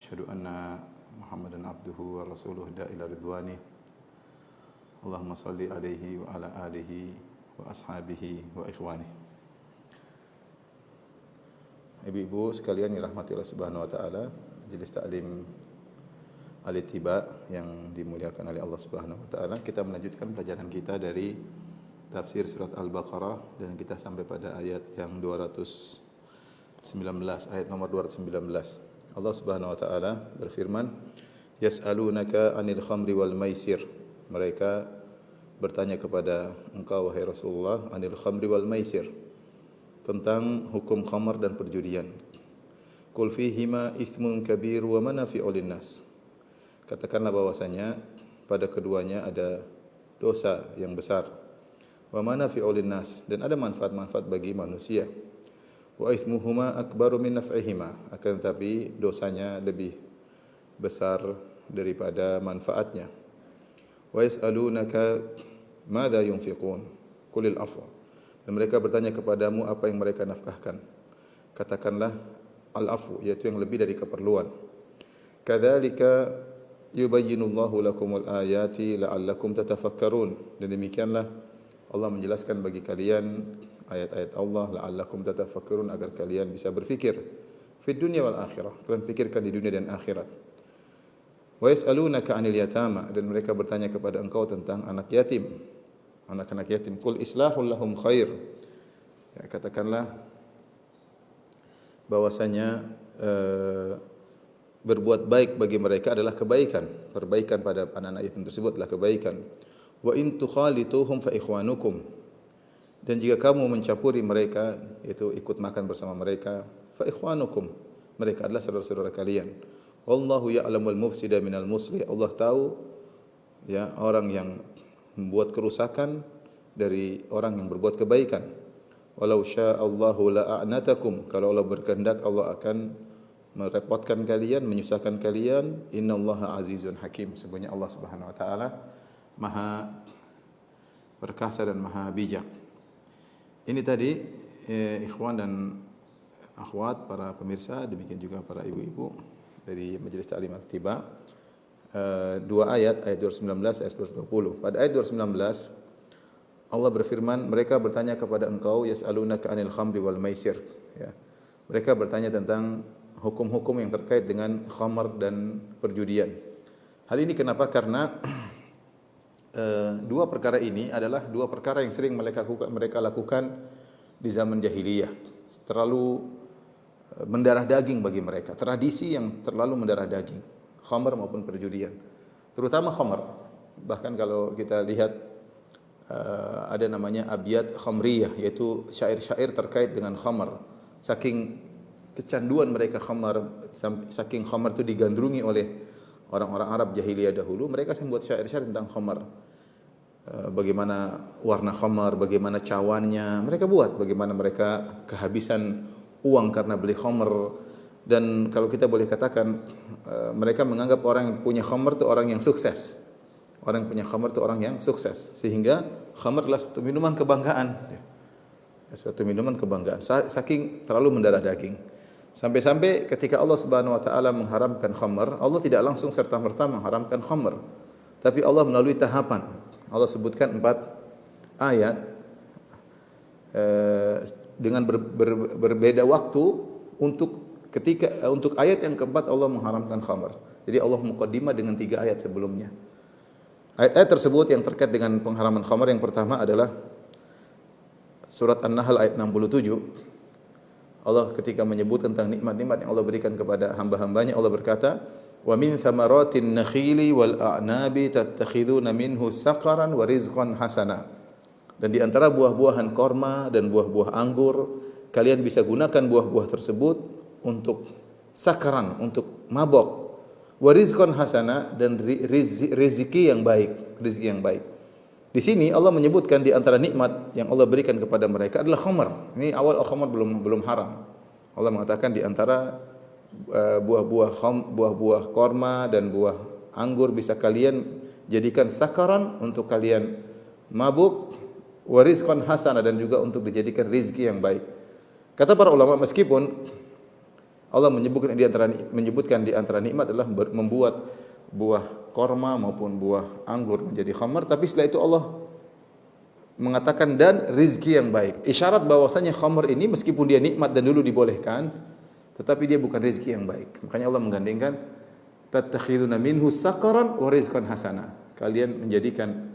Asyhadu anna Muhammadan abduhu wa rasuluhu da ila ridwani. Allahumma salli alaihi wa ala alihi wa ashabihi wa ikhwani. Ibu-ibu sekalian yang dirahmati Allah Subhanahu wa taala, Majelis Ta'lim Al-Ittiba yang dimuliakan oleh Allah Subhanahu wa taala, kita melanjutkan pelajaran kita dari tafsir surat Al-Baqarah dan kita sampai pada ayat yang 219, ayat nomor 219. Allah Subhanahu wa taala berfirman, "Yas'alunaka 'anil khamri wal maisir." Mereka bertanya kepada engkau wahai Rasulullah, 'anil khamri wal maisir, tentang hukum khamar dan perjudian. Qul fihima itsmun kabir wa manafi'u linnas. Katakanlah bahwasanya pada keduanya ada dosa yang besar. Wa manafi'u linnas, dan ada manfaat-manfaat bagi manusia. Wa itsmuhuma akbaru min naf'ihima, akan tetapi dosanya lebih besar daripada manfaatnya. Wa yas'alunaka madza yunfiqun qulil afwa, dan mereka bertanya kepadamu apa yang mereka nafkahkan. Katakanlah al-afu, yaitu yang lebih dari keperluan. Kadzalika yubayyinullahu lakumul ayati la'allakum tatafakkarun, dan demikianlah Allah menjelaskan bagi kalian ayat-ayat Allah la'allakum tatafakkarun, agar kalian bisa berfikir fid dunya wal akhirah, kalian pikirkan di dunia dan akhirat. Wa yas'alunaka 'anil yatama, dan mereka bertanya kepada engkau tentang anak yatim, anak-anak yatim. Qul islahul lahum khair, ya, katakanlah bahwasanya berbuat baik bagi mereka adalah kebaikan. Perbaikan pada anak-anak yatim tersebut adalah kebaikan. Wa in tukhalituhum fa ikhwanukum, dan jika kamu mencampuri mereka, yaitu ikut makan bersama mereka, fa ikhwanukum, mereka adalah saudara-saudara kalian. Wallahu ya'lamul mufsida minal muslih, Allah tahu ya orang yang membuat kerusakan dari orang yang berbuat kebaikan. Walau sya'allahu la'anatakum, kalau Allah berkehendak Allah akan merepotkan kalian, menyusahkan kalian. Innallaha azizun hakim, sebenarnya Allah Subhanahu wa taala Maha perkasa dan maha bijak. Ini tadi ikhwan dan akhwat, para pemirsa, demikian juga para ibu-ibu dari Majelis Ta'lim Al-Ittiba, dua ayat 219, ayat 220. Pada ayat 219 Allah berfirman, mereka bertanya kepada engkau, yas'alunaka 'anil khamri wal maisir, ya. Mereka bertanya tentang hukum-hukum yang terkait dengan khamar dan perjudian. Hal ini kenapa? Karena dua perkara ini adalah dua perkara yang sering mereka lakukan di zaman jahiliyah. Terlalu mendarah daging bagi mereka, tradisi yang terlalu mendarah daging, khamar maupun perjudian. Terutama khamar. Bahkan kalau kita lihat ada namanya abyad khamriyah, yaitu syair-syair terkait dengan khamar. Saking kecanduan mereka khamar, saking khamar itu digandrungi oleh orang-orang Arab jahiliyah dahulu, mereka membuat syair-syair tentang khamar. Bagaimana warna khamar, bagaimana cawannya, mereka buat, bagaimana mereka kehabisan uang karena beli khamar. Dan kalau kita boleh katakan, mereka menganggap orang yang punya khamar itu orang yang sukses. Orang yang punya khamar itu orang yang sukses, sehingga khamar adalah suatu minuman kebanggaan. Suatu minuman kebanggaan, saking terlalu mendarah daging. Sampai-sampai ketika Allah Subhanahu wa taala mengharamkan khamar, Allah tidak langsung serta-merta mengharamkan khamar, tapi Allah melalui tahapan. Allah sebutkan 4 ayat dengan berbeda waktu untuk ayat yang keempat Allah mengharamkan khamar. Jadi Allah muqaddimah dengan 3 ayat sebelumnya. Ayat-ayat tersebut yang terkait dengan pengharaman khamar, yang pertama adalah surat An-Nahl ayat 67. Allah ketika menyebut tentang nikmat-nikmat yang Allah berikan kepada hamba-hambanya, Allah berkata, "Wa min thamaratin nakhili wal a'nabi tattakhiduna minhu saqaran wa rizqan hasana." Dan di antara buah-buahan korma dan buah-buah anggur, kalian bisa gunakan buah-buah tersebut untuk sakaran, untuk mabok. Wa rizqan hasana, dan rezeki yang baik, rezeki yang baik. Di sini Allah menyebutkan di antara nikmat yang Allah berikan kepada mereka adalah khamar. Ini awal khamar belum haram. Allah mengatakan di antara buah-buah korma dan buah anggur bisa kalian jadikan sakaran untuk kalian mabuk, wa rizqan hasana, dan juga untuk dijadikan rizki yang baik. Kata para ulama, meskipun Allah menyebutkan di antara nikmat adalah membuat buah korma maupun buah anggur menjadi khamar, tapi setelah itu Allah mengatakan dan rizki yang baik. Isyarat bahwasanya khamar ini meskipun dia nikmat dan dulu dibolehkan, tetapi dia bukan rizki yang baik. Makanya Allah menggandengkan tattakhiduna minhu sakaran wa rizqan hasana. Kalian menjadikan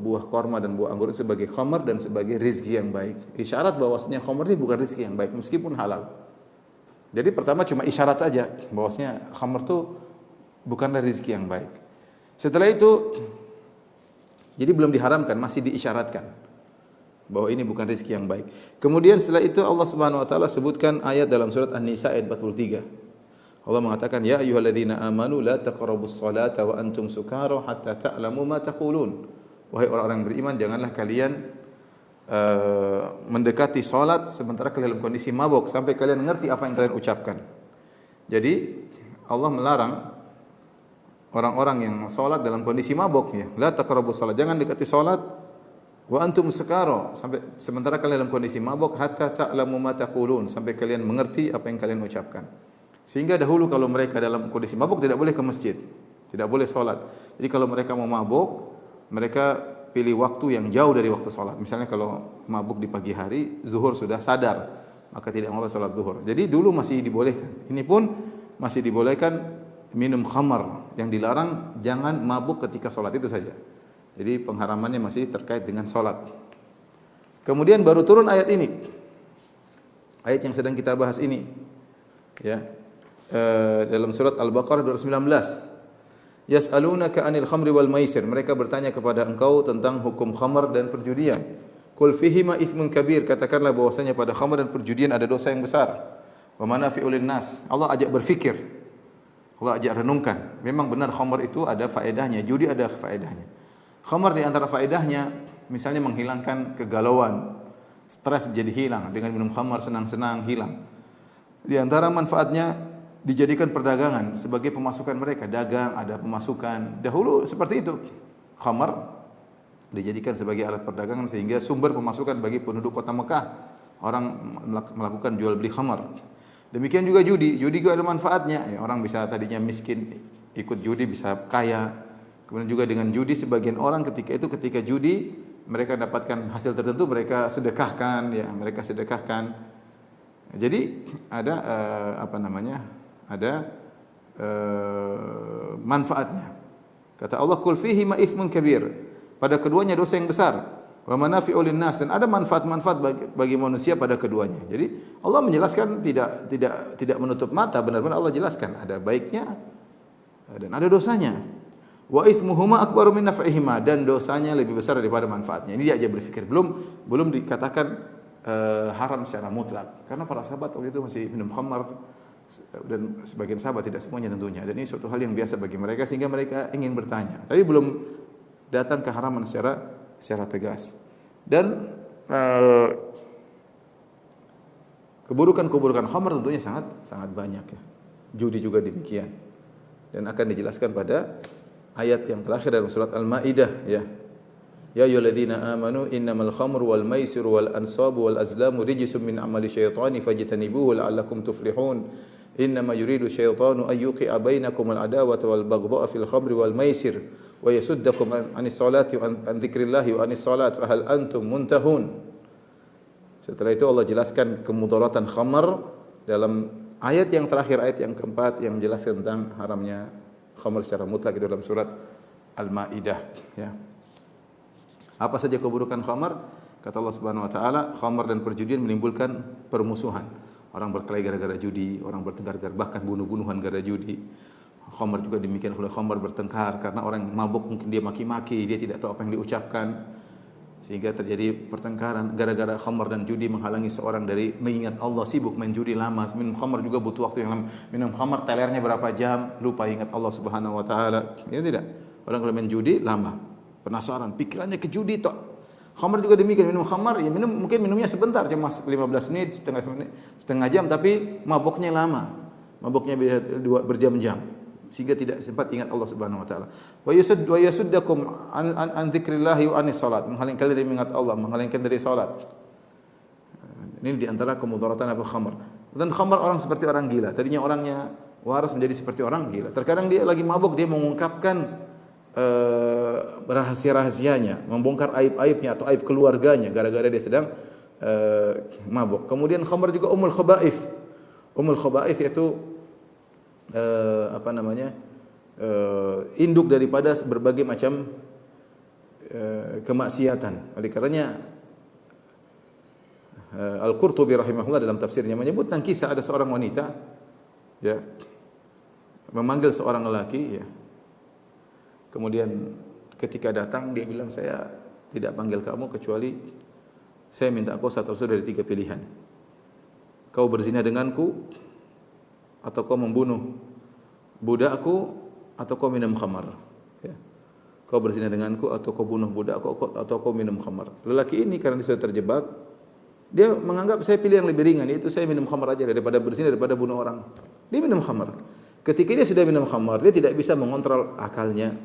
buah korma dan buah anggur sebagai khamar dan sebagai rizki yang baik. Isyarat bahwasanya khamar ini bukan rizki yang baik meskipun halal. Jadi pertama cuma isyarat saja bahwasanya khamar itu bukanlah rizki yang baik. Setelah itu, jadi belum diharamkan, masih diisyaratkan bahwa ini bukan rizki yang baik. Kemudian setelah itu Allah Subhanahu wa taala sebutkan ayat dalam surat An-Nisa ayat 43. Allah mengatakan, "Ya ayyuhalladzina amanu la taqrabus salata wa antum sukara hatta ta'lamu ma taqulun." Wahai orang-orang beriman, janganlah kalian mendekati salat sementara kalian dalam kondisi mabuk sampai kalian mengerti apa yang kalian ucapkan. Jadi Allah melarang orang-orang yang salat dalam kondisi mabuk, ya. La taqrabus salat, jangan dekati salat wa antum sukara, sampai sementara kalian dalam kondisi mabuk, hatta ta'lamu ma taqulun, sampai kalian mengerti apa yang kalian ucapkan. Sehingga dahulu kalau mereka dalam kondisi mabuk tidak boleh ke masjid, tidak boleh salat. Jadi kalau mereka mau mabuk, mereka pilih waktu yang jauh dari waktu salat. Misalnya kalau mabuk di pagi hari, zuhur sudah sadar, maka tidak mau salat zuhur. Jadi dulu masih dibolehkan. Ini pun masih dibolehkan minum khamar, yang dilarang jangan mabuk ketika salat itu saja. Jadi pengharamannya masih terkait dengan salat. Kemudian baru turun ayat ini. Ayat yang sedang kita bahas ini. Ya. Dalam surat Al-Baqarah 219. Yas'alunaka 'anil khamri wal maisir. Mereka bertanya kepada engkau tentang hukum khamar dan perjudian. Qul fihima itsmun kabir. Katakanlah bahwasanya pada khamar dan perjudian ada dosa yang besar. Wa manafi'ul linnas. Allah ajak berfikir. Allah ajak renungkan. Memang benar khamar itu ada faedahnya, judi ada faedahnya. Khamar di antara faedahnya misalnya menghilangkan kegalauan, stres jadi hilang dengan minum khamar, senang-senang hilang. Di antara manfaatnya dijadikan perdagangan sebagai pemasukan mereka, dagang ada pemasukan. Dahulu seperti itu. Khamar dijadikan sebagai alat perdagangan sehingga sumber pemasukan bagi penduduk kota Mekah. Orang melakukan jual beli khamar. Demikian juga judi. Judi juga ada manfaatnya. Ya, orang bisa tadinya miskin ikut judi bisa kaya. Kemudian juga dengan judi sebagian orang ketika judi mereka dapatkan hasil tertentu mereka sedekahkan, ya, mereka sedekahkan. Jadi ada ada manfaatnya. Kata Allah, "Qul fihi ma itsmun kabir." Pada keduanya dosa yang besar. Wa manafi'u linnas, dan ada manfaat-manfaat bagi manusia pada keduanya. Jadi Allah menjelaskan tidak menutup mata, benar-benar Allah jelaskan ada baiknya dan ada dosanya. Wa itsmuhuma akbaru min naf'ihima, dan dosanya lebih besar daripada manfaatnya. Ini dia aja berpikir, belum dikatakan haram secara mutlak. Karena para sahabat waktu itu masih minum khamar dan sebagian sahabat, tidak semuanya tentunya. Dan ini suatu hal yang biasa bagi mereka sehingga mereka ingin bertanya. Tapi belum datang keharaman secara tegas. Dan keburukan-keburukan khamar tentunya sangat banyak, ya. Judi juga demikian. Dan akan dijelaskan pada ayat yang terakhir dalam surat Al-Maidah, ya. Ya ayyuhalladzina amanu innamal khamru wal maisiru wal ansabu wal azlamu rijsun min amali syaitani fajtanibuhu la'allakum tuflihun. Innama yuridu syaitanu an yuqi'a bainakum al adawata wal baghdha'a fil khamri wal maisir wa yasuddakum anis salati wa an dzikrillahi wa anis salat fa hal antum muntahun. Setelah itu Allah jelaskan kemudaratan khamar dalam ayat yang terakhir, ayat yang keempat yang menjelaskan tentang haramnya khamar secara mutlak itu dalam surat Al-Maidah, ya. Apa saja keburukan khamar? Kata Allah Subhanahu wa taala, khamar dan perjudian menimbulkan permusuhan. Orang berkelahi gara-gara judi, orang bertengkar bahkan bunuh-bunuhan gara-gara judi. Khamar juga demikian, kalau khamar bertengkar karena orang mabuk mungkin dia maki-maki, dia tidak tahu apa yang diucapkan. Sehingga terjadi pertengkaran gara-gara khamar dan judi menghalangi seorang dari mengingat Allah, sibuk main judi lama. Minum khamar juga butuh waktu yang lama. Minum khamar telernya berapa jam, lupa ingat Allah Subhanahu wa taala. Ya tidak. Orang kalau main judi lama, penasaran, pikirannya ke judi tok. Khamar juga demikian, minum khamar ya mungkin minumnya sebentar, cuma 15 menit, setengah jam, tapi mabuknya lama. Mabuknya berjam-jam. Sehingga tidak sempat ingat Allah Subhanahu wa taala. Wa yasuddakum an dzikrillahi wa anis salat. Menghalangkan dari ingat Allah, menghalangkan dari salat. Ini di antara kemudaratan apa khamar. Dan khamar orang seperti orang gila. Tadinya orangnya waras menjadi seperti orang gila. Terkadang dia lagi mabuk, dia mengungkapkan rahasia-rahasianya, membongkar aib-aibnya atau aib keluarganya gara-gara dia sedang mabuk. Kemudian khamar juga umul khaba'ith. Umul khaba'ith itu induk daripada berbagai macam kemaksiatan. Oleh karenanya Al-Qurtubi rahimahullah dalam tafsirnya menyebut tentang kisah ada seorang wanita ya memanggil seorang lelaki ya. Kemudian ketika datang dia bilang, saya tidak panggil kamu kecuali saya minta kau satu dari 3 pilihan. Kau berzina denganku, atau kau membunuh budakku, atau kau minum khamar. Ya. Kau berzina denganku, atau kau bunuh budakku, atau kau minum khamar. Lelaki ini karena dia sudah terjebak, dia menganggap saya pilih yang lebih ringan, yaitu saya minum khamar aja daripada berzina, daripada bunuh orang. Dia minum khamar. Ketika dia sudah minum khamar, dia tidak bisa mengontrol akalnya.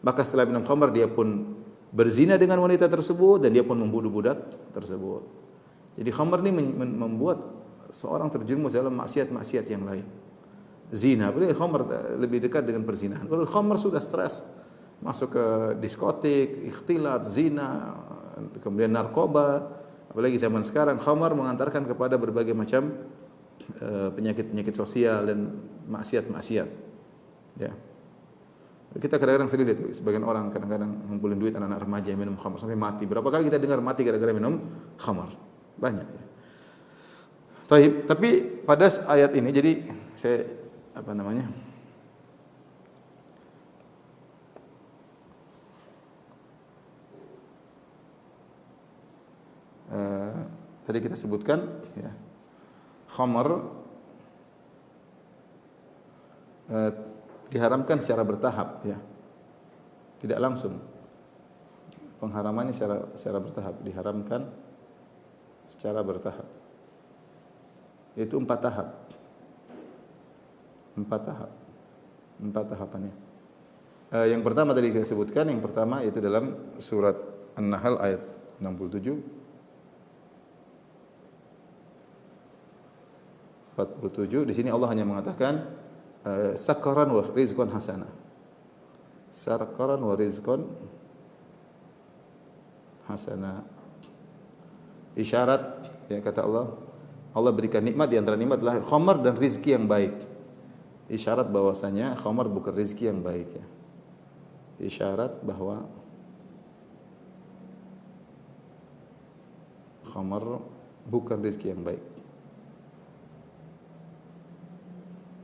Maka setelah minum khamar dia pun berzina dengan wanita tersebut dan dia pun membunuh budak tersebut. Jadi khamar ini membuat seorang terjerumus dalam maksiat-maksiat yang lain. Zina, boleh khamar lebih dekat dengan perzinahan. Kalau khamar sudah stres, masuk ke diskotik, ikhtilat, zina, kemudian narkoba, apalagi zaman sekarang khamar mengantarkan kepada berbagai macam penyakit-penyakit sosial dan maksiat-maksiat. Ya. Kita kadang-kadang sering lihat sebagian orang kadang-kadang ngumpulin duit anak-anak remaja yang minum khamar sampai mati. Berapa kali kita dengar mati gara-gara minum khamar? Banyak. Ya. Tapi pada ayat ini jadi saya tadi kita sebutkan ya, khamar diharamkan secara bertahap ya. Tidak langsung. Pengharamannya secara bertahap, diharamkan secara bertahap. Itu 4 tahap. 4 tahapannya. Yang pertama tadi kita sebutkan, yang pertama itu dalam surat An-Nahl ayat 67 47. Di sini Allah hanya mengatakan sakaran wa rizqan hasana. Sakaran wa rizqan hasana. Isyarat ya kata Allah, Allah berikan nikmat, di antara nikmat adalah khamar dan rizki yang baik. Isyarat bahwasanya khamar bukan rizki yang baik ya. Isyarat bahwa khamar bukan rizki yang baik.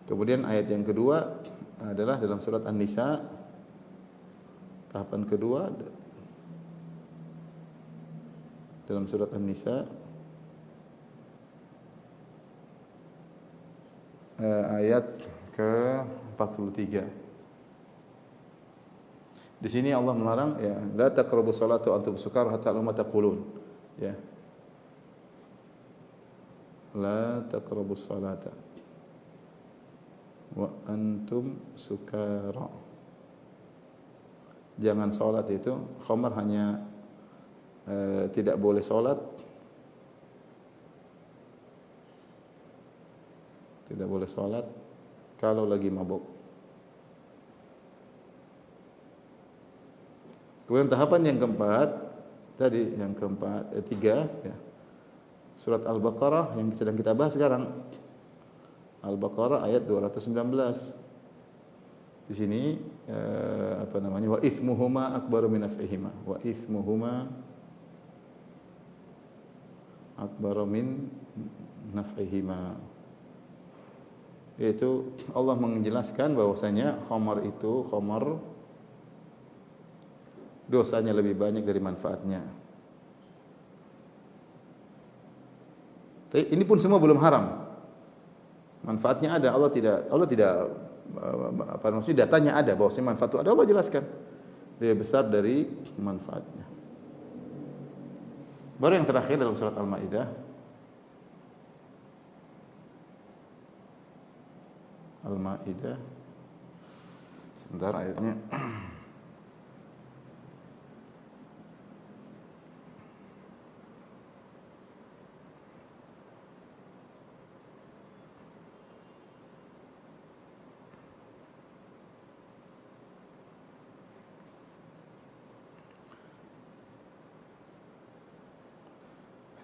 Kemudian ayat yang kedua adalah dalam surat An-Nisa, tahapan kedua dalam surat An-Nisa ayat ke-43. Di sini Allah melarang ya, la taqrabus salata wa antum sukara hatta la taqulun. Ya. La taqrabus salata wa antum sukara. Jangan salat itu, khamar hanya tidak boleh salat. Tidak boleh salat kalau lagi mabuk. Kemudian tahapan yang keempat, tadi yang keempat, 3 ya. Surat Al-Baqarah yang sedang kita bahas sekarang. Al-Baqarah ayat 219. Di sini wa ithmuhuma akbaru min naf'ihima. Wa ithmuhuma akbaru min naf'ihima. Yaitu Allah menjelaskan bahwasanya khamar dosanya lebih banyak dari manfaatnya. Tapi ini pun semua belum haram. Manfaatnya ada, Allah tidak maksudnya datanya ada bahwasanya manfaat itu ada, Allah jelaskan. Lebih besar dari manfaatnya. Baru yang terakhir dalam surat Al-Maidah. Al-Maidah. Sebentar ayatnya.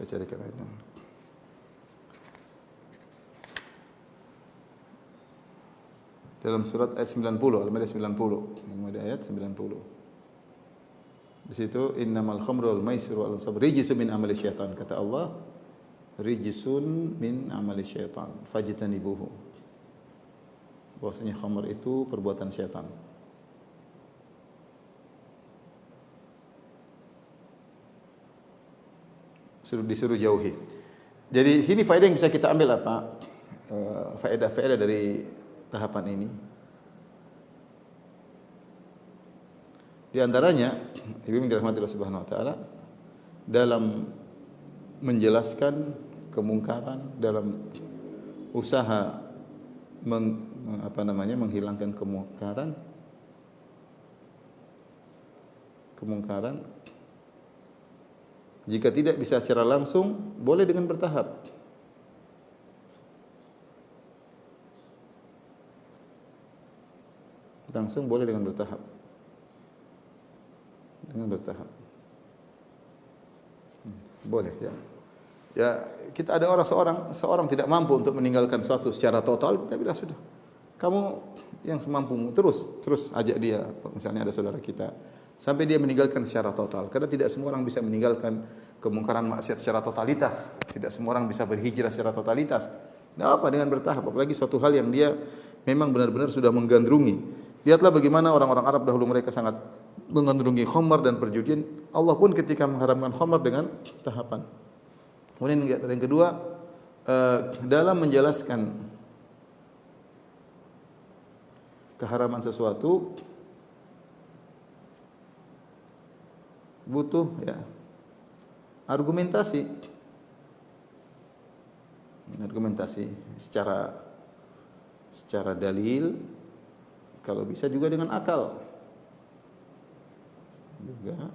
Saya carikan ayatnya. Dalam surat ayat 90, Al-Maidah 90. Al-Maidah ayat 90. Di situ innamal khamru wal maisiru wal ansab rijsun min amali syaitan. Kata Allah, rijsun min amali syaitan. Fajtanibuhu. Bahwasanya khamr itu perbuatan syaitan. Disuruh jauhi. Jadi sini faedah yang bisa kita ambil apa? Faedah-faedah dari tahapan ini. Di antaranya, Ibu yang dirahmati Allah Subhanahu wa taala, dalam menjelaskan kemungkaran, dalam usaha menghilangkan kemungkaran, jika tidak bisa secara langsung, boleh dengan bertahap. Langsung boleh dengan bertahap. Boleh ya. Ya, kita ada seorang tidak mampu untuk meninggalkan suatu secara total, kita bilang sudah. Kamu yang semampumu terus ajak dia. Misalnya ada saudara kita sampai dia meninggalkan secara total. Karena tidak semua orang bisa meninggalkan kemungkaran maksiat secara totalitas. Tidak semua orang bisa berhijrah secara totalitas. Nah, apa dengan bertahap? Apalagi suatu hal yang dia memang benar-benar sudah menggandrungi. Lihatlah bagaimana orang-orang Arab dahulu mereka sangat menggandrungi khamar dan perjudian. Allah pun ketika mengharamkan khamar dengan tahapan. Kemudian yang kedua, dalam menjelaskan keharaman sesuatu butuh ya argumentasi secara dalil, kalau bisa juga dengan akal, juga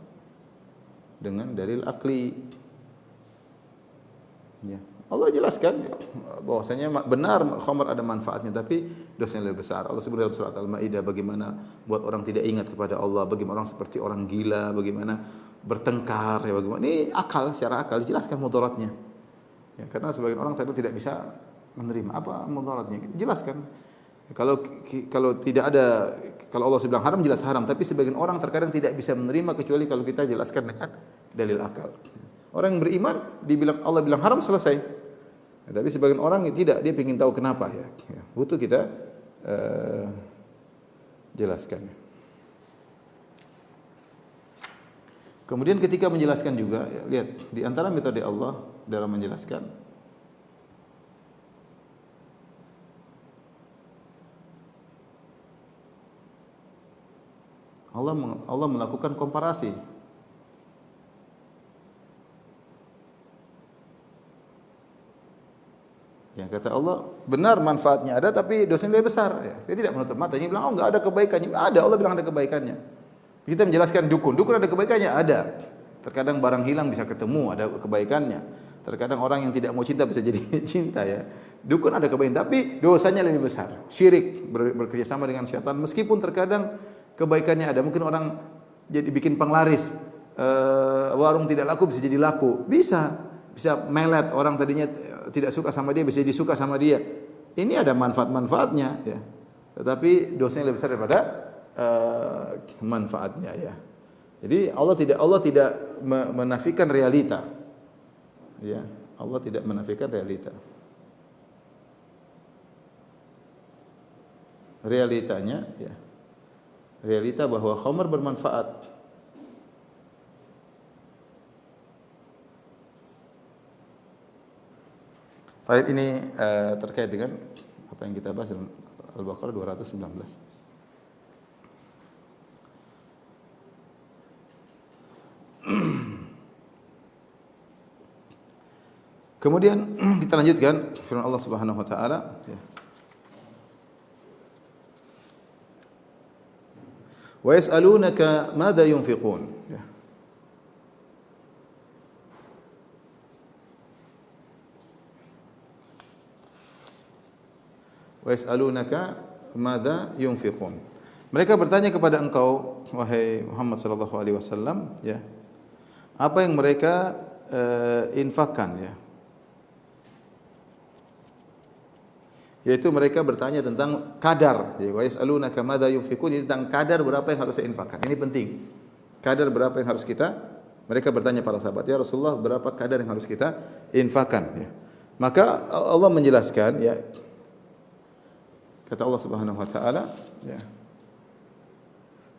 dengan dalil akli. Ya. Allah jelaskan bahwasanya benar khamar ada manfaatnya, tapi dosanya lebih besar. Allah sebut dalam surat Al-Maidah bagaimana buat orang tidak ingat kepada Allah, bagaimana orang seperti orang gila, bagaimana bertengkar, ya bagaimana. Ini akal, secara akal dijelaskan mudaratnya. Ya, karena sebagian orang tadi tidak bisa menerima apa mudaratnya. Kita jelaskan. Kalau tidak ada, kalau Allah bilang haram jelas haram, tapi sebagian orang terkadang tidak bisa menerima kecuali kalau kita jelaskan dengan dalil akal. Orang yang beriman Allah bilang haram selesai. Ya, tapi sebagian orang tidak, dia ingin tahu kenapa ya. Butuh kita jelaskan. Kemudian ketika menjelaskan juga, ya, lihat di antara metode Allah dalam menjelaskan, Allah melakukan komparasi. Ya, kata Allah, benar manfaatnya ada tapi dosanya lebih besar. Ya, dia tidak menutup mata. Dia bilang, oh enggak ada kebaikannya. Ada, Allah bilang ada kebaikannya. Kita menjelaskan dukun ada kebaikannya, ada. Terkadang barang hilang bisa ketemu, ada kebaikannya. Terkadang orang yang tidak mau cinta bisa jadi cinta ya. Dukun ada kebaikan, tapi dosanya lebih besar. Syirik, bekerja sama dengan syaitan. Meskipun terkadang kebaikannya ada. Mungkin orang jadi bikin penglaris, warung tidak laku bisa jadi laku. Bisa melet, orang tadinya tidak suka sama dia bisa disuka sama dia. Ini ada manfaat-manfaatnya ya. Tetapi dosanya lebih besar daripada manfaatnya ya. Jadi Allah tidak menafikan realita. Ya, Allah tidak menafikan realita. Realitanya ya. Realita bahwa khamar bermanfaat. Ayat ini terkait dengan apa yang kita bahas dalam Al-Baqarah 219. Kemudian kita lanjutkan firman Allah Subhanahu wa taala ya. Wa yas'alunaka madza yunfiqun ya. Wa yas'alunaka madza yunfiqun. Mereka bertanya kepada engkau wahai Muhammad sallallahu alaihi wasallam ya. Apa yang mereka infakkan ya. Yaitu mereka bertanya tentang kadar, ya, wa yas'alunaka madza yunfikun, tentang kadar berapa yang harus saya infakkan. Ini penting. Kadar berapa yang harus mereka bertanya para sahabat, ya Rasulullah, berapa kadar yang harus kita infakkan ya. Maka Allah menjelaskan ya. Kata Allah Subhanahu wa taala ya.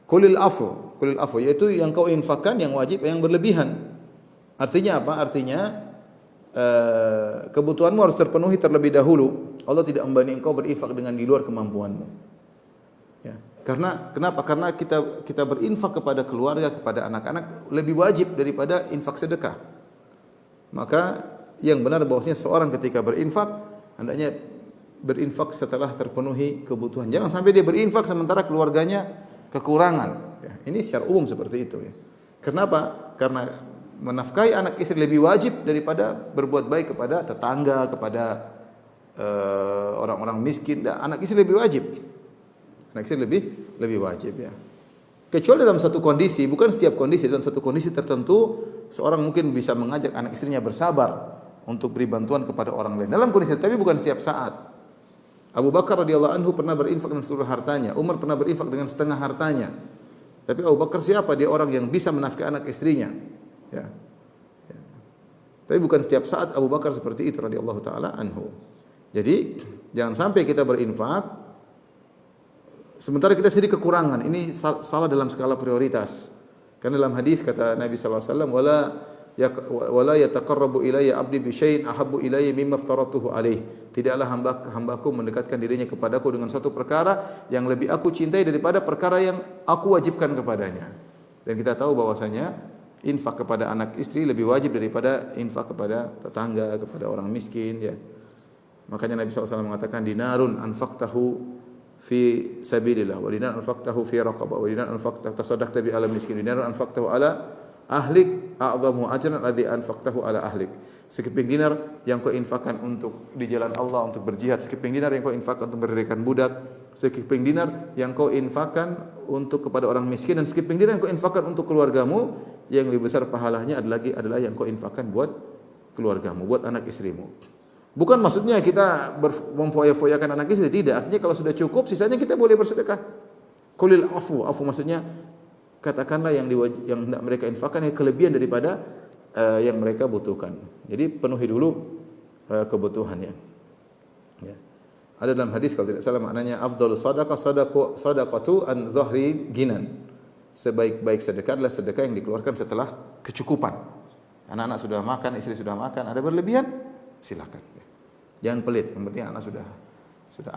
Qulil afu, yaitu yang kau infakkan yang wajib yang berlebihan. Artinya apa? Artinya kebutuhanmu harus terpenuhi terlebih dahulu. Allah tidak membanding engkau berinfak dengan di luar kemampuanmu. Ya. Kenapa? Karena kita berinfak kepada keluarga, kepada anak-anak lebih wajib daripada infak sedekah. Maka yang benar bahwasanya seorang ketika berinfak hendaknya berinfak setelah terpenuhi kebutuhan. Jangan sampai dia berinfak sementara keluarganya kekurangan. Ya. Ini secara umum seperti itu. Ya. Kenapa? Karena menafkahi anak istri lebih wajib daripada berbuat baik kepada tetangga, kepada orang-orang miskin. Anak istri lebih wajib. Anak istri lebih wajib ya. Kecuali dalam satu kondisi, bukan setiap kondisi, dalam satu kondisi tertentu seorang mungkin bisa mengajak anak istrinya bersabar untuk beri bantuan kepada orang lain. Dalam kondisi tapi bukan setiap saat. Abu Bakar radhiyallahu anhu pernah berinfak dengan seluruh hartanya. Umar pernah berinfak dengan setengah hartanya. Tapi Abu Bakar siapa? Dia orang yang bisa menafkahi anak istrinya. Ya. Ya. Tapi bukan setiap saat Abu Bakar seperti itu radhiyallahu taala anhu. Jadi jangan sampai kita berinfak sementara kita sendiri kekurangan. Ini salah dalam skala prioritas. Karena dalam hadis kata Nabi sallallahu alaihi wasallam, wala yataqarrabu ilayya 'abdi bi syai'in ahabbu ilayya mimma aftaratuhu alaih. Tidaklah hambaku mendekatkan dirinya kepadaku dengan suatu perkara yang lebih aku cintai daripada perkara yang aku wajibkan kepadanya. Dan kita tahu bahwasanya infak kepada anak istri lebih wajib daripada infak kepada tetangga, kepada orang miskin ya. Makanya Nabi SAW mengatakan dinarun anfaqtahu fi sabilillah wa dinarun anfaqtahu fi raqabah wa dinarun anfaqtahu tasaddaqta bi ala miskin, dinarun anfaqtahu ala ahlik a'dhamu ajran alladhi anfaqtahu ala ahlik. Sekeping dinar yang kau infakkan untuk di jalan Allah untuk berjihad, sekeping dinar yang kau infakkan untuk merdekakan budak, sekeping dinar yang kau infakkan untuk kepada orang miskin, dan sekeping dinar yang kau infakkan untuk keluargamu, yang lebih besar pahalanya adalah yang kau infakkan buat keluargamu, buat anak istrimu. Bukan maksudnya kita memfoya-foyakan anak istri, tidak. Artinya kalau sudah cukup, sisanya kita boleh bersedekah. Qulil afu maksudnya katakanlah yang hendak mereka infakkan yang kelebihan daripada yang mereka butuhkan. Jadi penuhi dulu kebutuhannya. Ya. Ada dalam hadis kalau tidak salah maknanya afdhalus sadaqatu an dhahri ginan. Sebaik-baik sedekah adalah sedekah yang dikeluarkan setelah kecukupan. Anak-anak sudah makan, istri sudah makan, ada berlebihan, silakan. Jangan pelit, yang penting anak sudah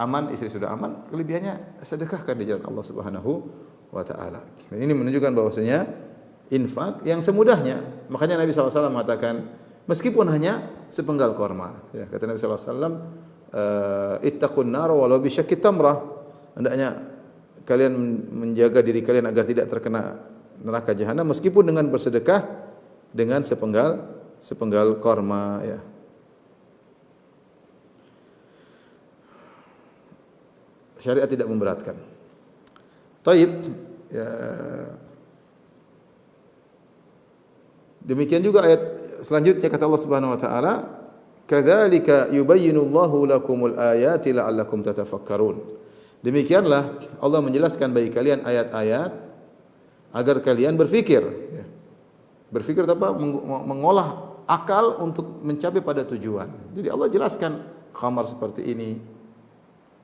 aman, istri sudah aman, kelebihannya sedekahkan di jalan Allah Subhanahu wa taala. Dan ini menunjukkan bahwasanya infak yang semudahnya. Makanya Nabi SAW mengatakan meskipun hanya sepenggal korma, ya, kata Nabi SAW, ittaqun nar walau bi syaqqi tamrah. Hendaknya kalian menjaga diri kalian agar tidak terkena neraka jahanam meskipun dengan bersedekah dengan sepenggal korma ya. Syariat tidak memberatkan. Taib ya. Demikian juga ayat selanjutnya kata Allah Subhanahu wa taala, "Kadzalika yubayyinullahu lakumul ayati la'allakum tatafakkarun." Demikianlah Allah menjelaskan bagi kalian ayat-ayat agar kalian berfikir ya. Berfikir apa? Mengolah akal untuk mencapai pada tujuan. Jadi Allah jelaskan khamar seperti ini,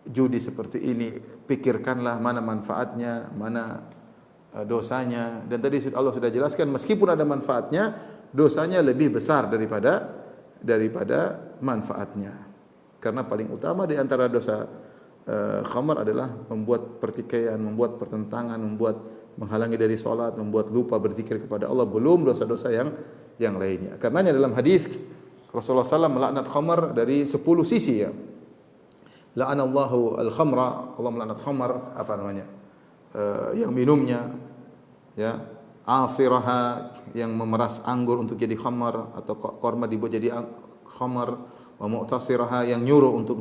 judi seperti ini, pikirkanlah mana manfaatnya, mana dosanya. Dan tadi Allah sudah jelaskan meskipun ada manfaatnya, dosanya lebih besar daripada manfaatnya. Karena paling utama di antara dosa khamar adalah membuat pertikaian, membuat pertentangan, menghalangi dari salat, membuat lupa berzikir kepada Allah, belum dosa-dosa yang lainnya. Karenanya dalam hadis Rasulullah SAW melaknat khamar dari 10 sisi ya. La'anallahu al-khamra, Allah melaknat khamar apa namanya? Yang minumnya ya, asiraha yang memeras anggur untuk jadi khamar atau korma dibuat jadi khamar, wa mu'tasiraha yang nyuruh untuk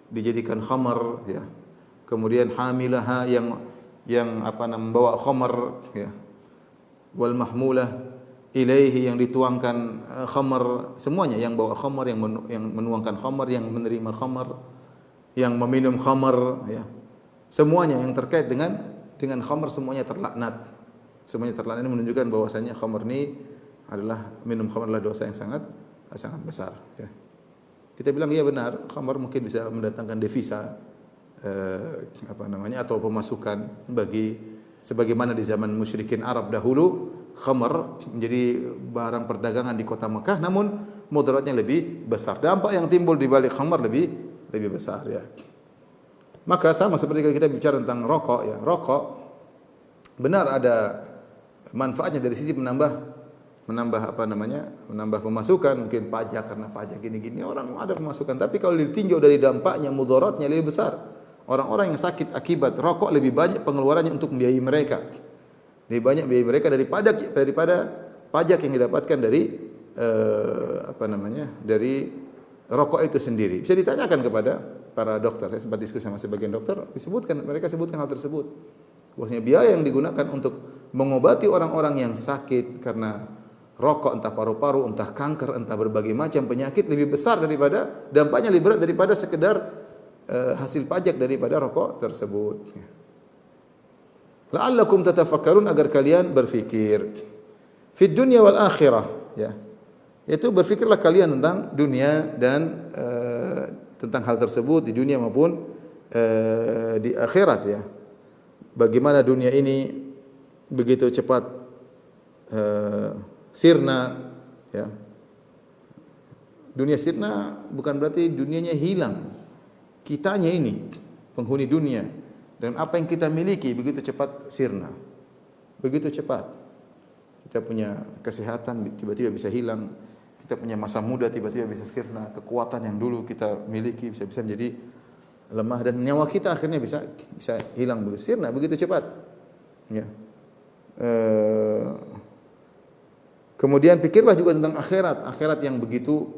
dijadikan khamar ya. Kemudian hamilaha yang apa namanya membawa khamar ya. Wal mahmulah ilaihi, yang dituangkan khamar, semuanya yang bawa khamar, yang menuangkan khamar, yang menerima khamar, yang meminum khamar, ya. Semuanya yang terkait dengan khamar semuanya terlaknat. Semuanya terlaknat. Ini menunjukkan bahwasanya khamar ini adalah, minum khamar adalah dosa yang sangat besar, ya. Kita bilang iya benar, khamar mungkin bisa mendatangkan devisa atau pemasukan bagi, sebagaimana di zaman musyrikin Arab dahulu khamar menjadi barang perdagangan di kota Mekah, namun mudaratnya lebih besar. Dampak yang timbul di balik khamar lebih besar, ya. Maka sama seperti kalau kita bicara tentang rokok, ya. Rokok benar ada manfaatnya dari sisi menambah pemasukan, mungkin pajak, karena pajak gini-gini orang ada pemasukan. Tapi kalau ditinjau dari dampaknya, mudaratnya lebih besar. Orang-orang yang sakit akibat rokok lebih banyak pengeluarannya untuk membiayai mereka. Lebih banyak biaya mereka daripada pajak yang didapatkan dari dari rokok itu sendiri. Bisa ditanyakan kepada para dokter. Saya sempat diskusi sama sebagian dokter, mereka sebutkan hal tersebut. Bahwasanya biaya yang digunakan untuk mengobati orang-orang yang sakit karena rokok, entah paru-paru, entah kanker, entah berbagai macam penyakit, lebih besar daripada dampaknya, lebih berat daripada sekedar hasil pajak daripada rokok tersebut. La'allakum tatafakkarun, agar kalian berfikir. Fid dunya wal akhirah, ya. Yaitu berfikirlah kalian tentang dunia dan tentang hal tersebut di dunia maupun di akhirat, ya. Bagaimana dunia ini begitu cepat sirna, ya. Dunia sirna bukan berarti dunianya hilang. Kitanya ini penghuni dunia dan apa yang kita miliki begitu cepat sirna. Begitu cepat. Kita punya kesehatan tiba-tiba bisa hilang. Kita punya masa muda tiba-tiba bisa sirna. Kekuatan yang dulu kita miliki bisa menjadi lemah, dan nyawa kita akhirnya bisa hilang, begitu sirna, begitu cepat. Ya. Kemudian pikirlah juga tentang akhirat yang begitu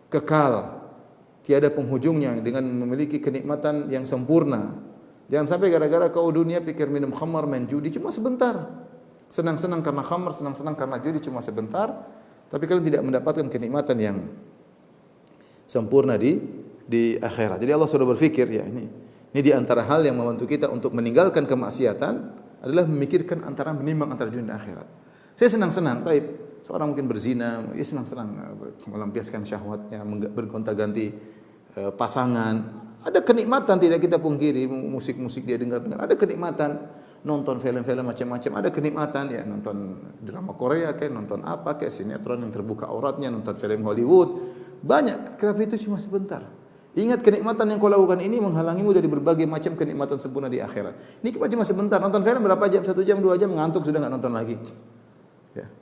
kekal, tiada penghujungnya, dengan memiliki kenikmatan yang sempurna. Jangan sampai gara-gara kau dunia pikir minum khamar, main judi cuma sebentar. Senang-senang karena khamar, senang-senang karena judi cuma sebentar, tapi kalian tidak mendapatkan kenikmatan yang sempurna di akhirat. Jadi Allah sudah berfikir, ya, ini di antara hal yang membantu kita untuk meninggalkan kemaksiatan adalah memikirkan menimbang antara dunia dan akhirat. Saya senang-senang, seorang mungkin berzina, ya senang-senang melampiaskan syahwatnya, bergonta-ganti pasangan. Ada kenikmatan tidak kita pungkiri, musik-musik dia dengar, ada kenikmatan, nonton film-film macam-macam, ada kenikmatan, ya, nonton drama Korea kayak nonton apa kayak sinetron yang terbuka auratnya, nonton film Hollywood. Banyak, tapi itu cuma sebentar. Ingat, kenikmatan yang kau lakukan ini menghalangimu dari berbagai macam kenikmatan sempurna di akhirat. Ini cuma sebentar, nonton film berapa jam, 1 jam, 2 jam, ngantuk sudah enggak nonton lagi. Ya.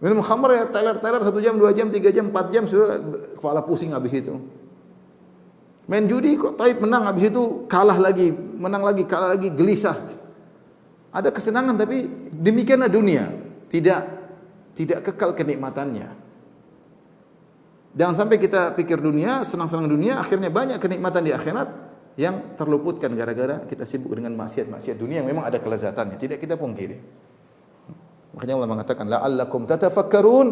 Minum khamar, ya, teler 1 jam, 2 jam, 3 jam, 4 jam sudah kepala pusing habis itu. Main judi kok menang, habis itu kalah lagi, menang lagi, kalah lagi, gelisah. Ada kesenangan, tapi demikianlah dunia, tidak kekal kenikmatannya. Jangan sampai kita pikir dunia, senang-senang dunia, akhirnya banyak kenikmatan di akhirat yang terluputkan gara-gara kita sibuk dengan maksiat-maksiat dunia yang memang ada kelezatannya, tidak kita pungkiri. Makanya Allah mengatakan la'allakum tatafakkarun,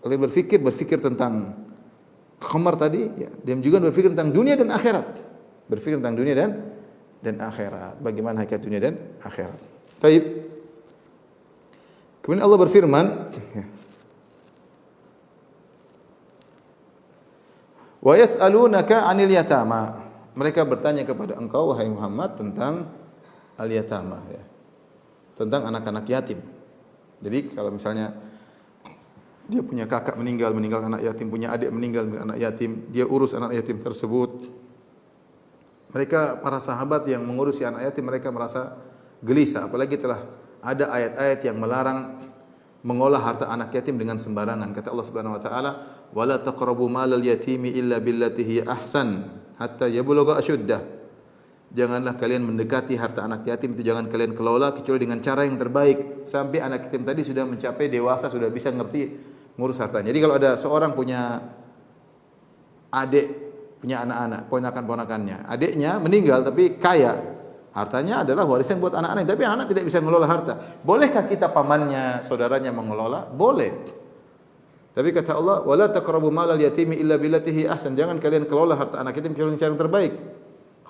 kalian berfikir tentang khamar tadi, ya, dan juga berfikir tentang dunia dan akhirat. Berfikir tentang dunia dan akhirat. Bagaimana hakikat dunia dan akhirat. Baik. Kemudian Allah berfirman, wa yas'alunaka 'anil yatama. Mereka bertanya kepada engkau wahai Muhammad tentang al-yatama, ya. Tentang anak-anak yatim. Jadi kalau misalnya dia punya kakak meninggal anak yatim, punya adik meninggal anak yatim, dia urus anak yatim tersebut. Mereka, para sahabat yang mengurusi anak yatim, mereka merasa gelisah, apalagi telah ada ayat-ayat yang melarang mengolah harta anak yatim dengan sembarangan. Kata Allah Subhanahu wa taala, "Wala taqrabu malal yatimi illa billati hiya ahsan hatta yablugha ashuddah." Janganlah kalian mendekati harta anak yatim, itu jangan kalian kelola kecuali dengan cara yang terbaik sampai anak yatim tadi sudah mencapai dewasa, sudah bisa ngerti ngurus hartanya. Jadi kalau ada seorang punya adik, punya anak-anak, ponakan-ponakannya, adiknya meninggal tapi kaya, Hartanya adalah warisan buat anak-anak, tapi anak tidak bisa mengelola harta. Bolehkah kita pamannya, saudaranya mengelola? Boleh. Tapi kata Allah, "Wala taqrabu malal yatimi illa billatihi ahsan." Jangan kalian kelola harta anak yatim kecuali dengan cara yang terbaik.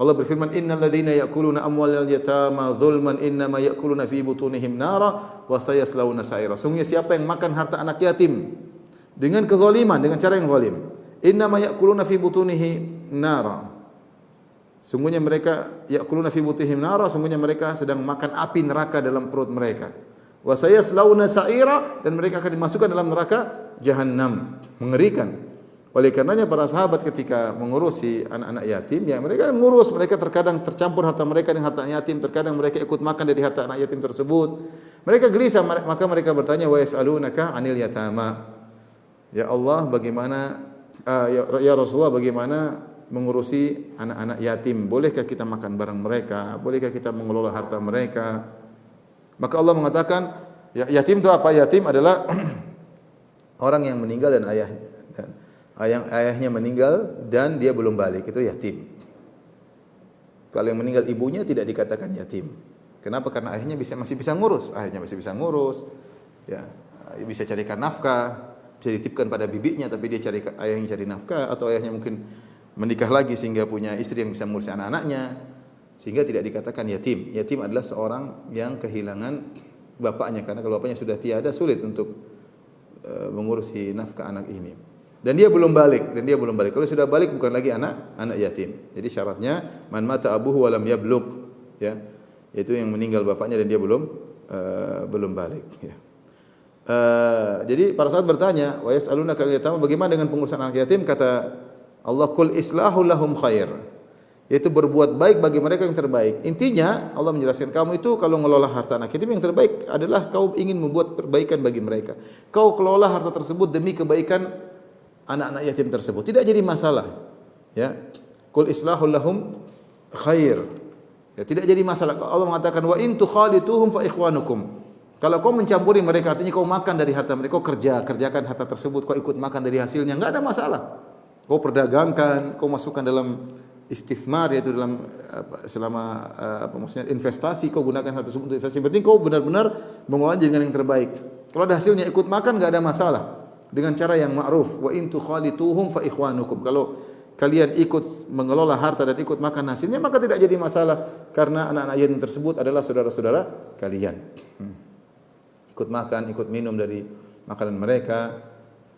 Allah berfirman, "Innal ladzina ya'kuluna amwalal yatama dzulman innama ya'kuluna fi butunihim nara wa sayaslawna sa'ira." Sungguhnya siapa yang makan harta anak yatim dengan kezaliman, dengan cara yang zalim, innama ya'kuluna fi butunihi nara. Sungguhnya mereka ya'kuluna fi butunihim nara, sungguhnya mereka sedang makan api neraka dalam perut mereka. Wa sayaslawna sa'ira, dan mereka akan dimasukkan dalam neraka jahanam. Mengerikan. Oleh karenanya para sahabat ketika mengurusi anak-anak yatim, ya mereka ngurus, mereka terkadang tercampur harta mereka dengan harta yatim, terkadang mereka ikut makan dari harta anak yatim tersebut. Mereka gelisah, maka mereka bertanya, wa yas'alunaka 'anil yatama. Ya Allah, bagaimana ya Rasulullah, bagaimana mengurusi anak-anak yatim? Bolehkah kita makan barang mereka? Bolehkah kita mengelola harta mereka? Maka Allah mengatakan, ya, yatim itu apa? Yatim adalah orang yang meninggal dan ayahnya meninggal dan dia belum balik, itu yatim. Kalau yang meninggal ibunya tidak dikatakan yatim. Kenapa? Karena ayahnya masih bisa ngurus, ya, bisa carikan nafkah, bisa dititipkan pada bibinya, tapi ayahnya cari nafkah, atau ayahnya mungkin menikah lagi sehingga punya istri yang bisa mengurus anak-anaknya, sehingga tidak dikatakan yatim. Yatim adalah seorang yang kehilangan bapaknya, karena kalau bapaknya sudah tiada sulit untuk mengurusi nafkah anak ini. Dan dia belum balik. Kalau sudah balik bukan lagi anak yatim. Jadi syaratnya man mata abuhu wa lam yablugh, ya. Yaitu yang meninggal bapaknya dan dia belum balik, ya. Jadi para sahabat bertanya, wa yas'alunaka al yatama, bagaimana dengan pengurusan anak yatim? Kata Allah, qul islahu lahum khair. Yaitu berbuat baik bagi mereka yang terbaik. Intinya Allah menjelaskan, kamu itu kalau ngelola harta anak yatim, yang terbaik adalah kau ingin membuat perbaikan bagi mereka. Kau kelola harta tersebut demi kebaikan anak-anak yatim tersebut, tidak jadi masalah, ya. Qul islahul lahum khair, ya, tidak jadi masalah. Allah mengatakan, wa in tukhalituhum fa ikhwanukum. Kalau kau mencampuri mereka, artinya kau makan dari harta mereka, kau kerjakan harta tersebut, kau ikut makan dari hasilnya, enggak ada masalah. Kau perdagangkan, kau masukkan dalam istithmar, yaitu dalam maksudnya investasi, kau gunakan harta tersebut untuk investasi. Penting kau benar-benar mengelola dengan yang terbaik. Kalau ada hasilnya ikut makan, enggak ada masalah. Dengan cara yang ma'ruf, wa in tukhalituhum fa ikhwanukum. Kalau kalian ikut mengelola harta dan ikut makan hasilnya, maka tidak jadi masalah, karena anak-anak yatim tersebut adalah saudara-saudara kalian. Ikut makan, ikut minum dari makanan mereka,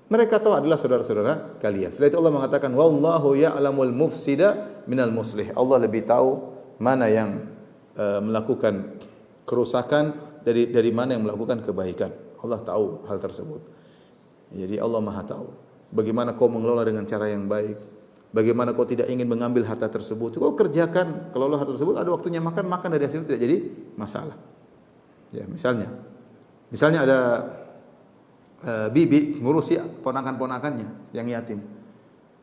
mereka tahu adalah saudara-saudara kalian. Setelah itu Allah mengatakan, wallahu ya'lamul mufsida minal muslih. Allah lebih tahu mana yang melakukan kerusakan dari mana yang melakukan kebaikan. Allah tahu hal tersebut. Jadi Allah Maha tahu bagaimana kau mengelola dengan cara yang baik, bagaimana kau tidak ingin mengambil harta tersebut. Kau kerjakan, kelola harta tersebut, ada waktunya makan dari hasil, tidak jadi masalah. Ya, misalnya ada bibi ngurusi ponakan-ponakannya yang yatim.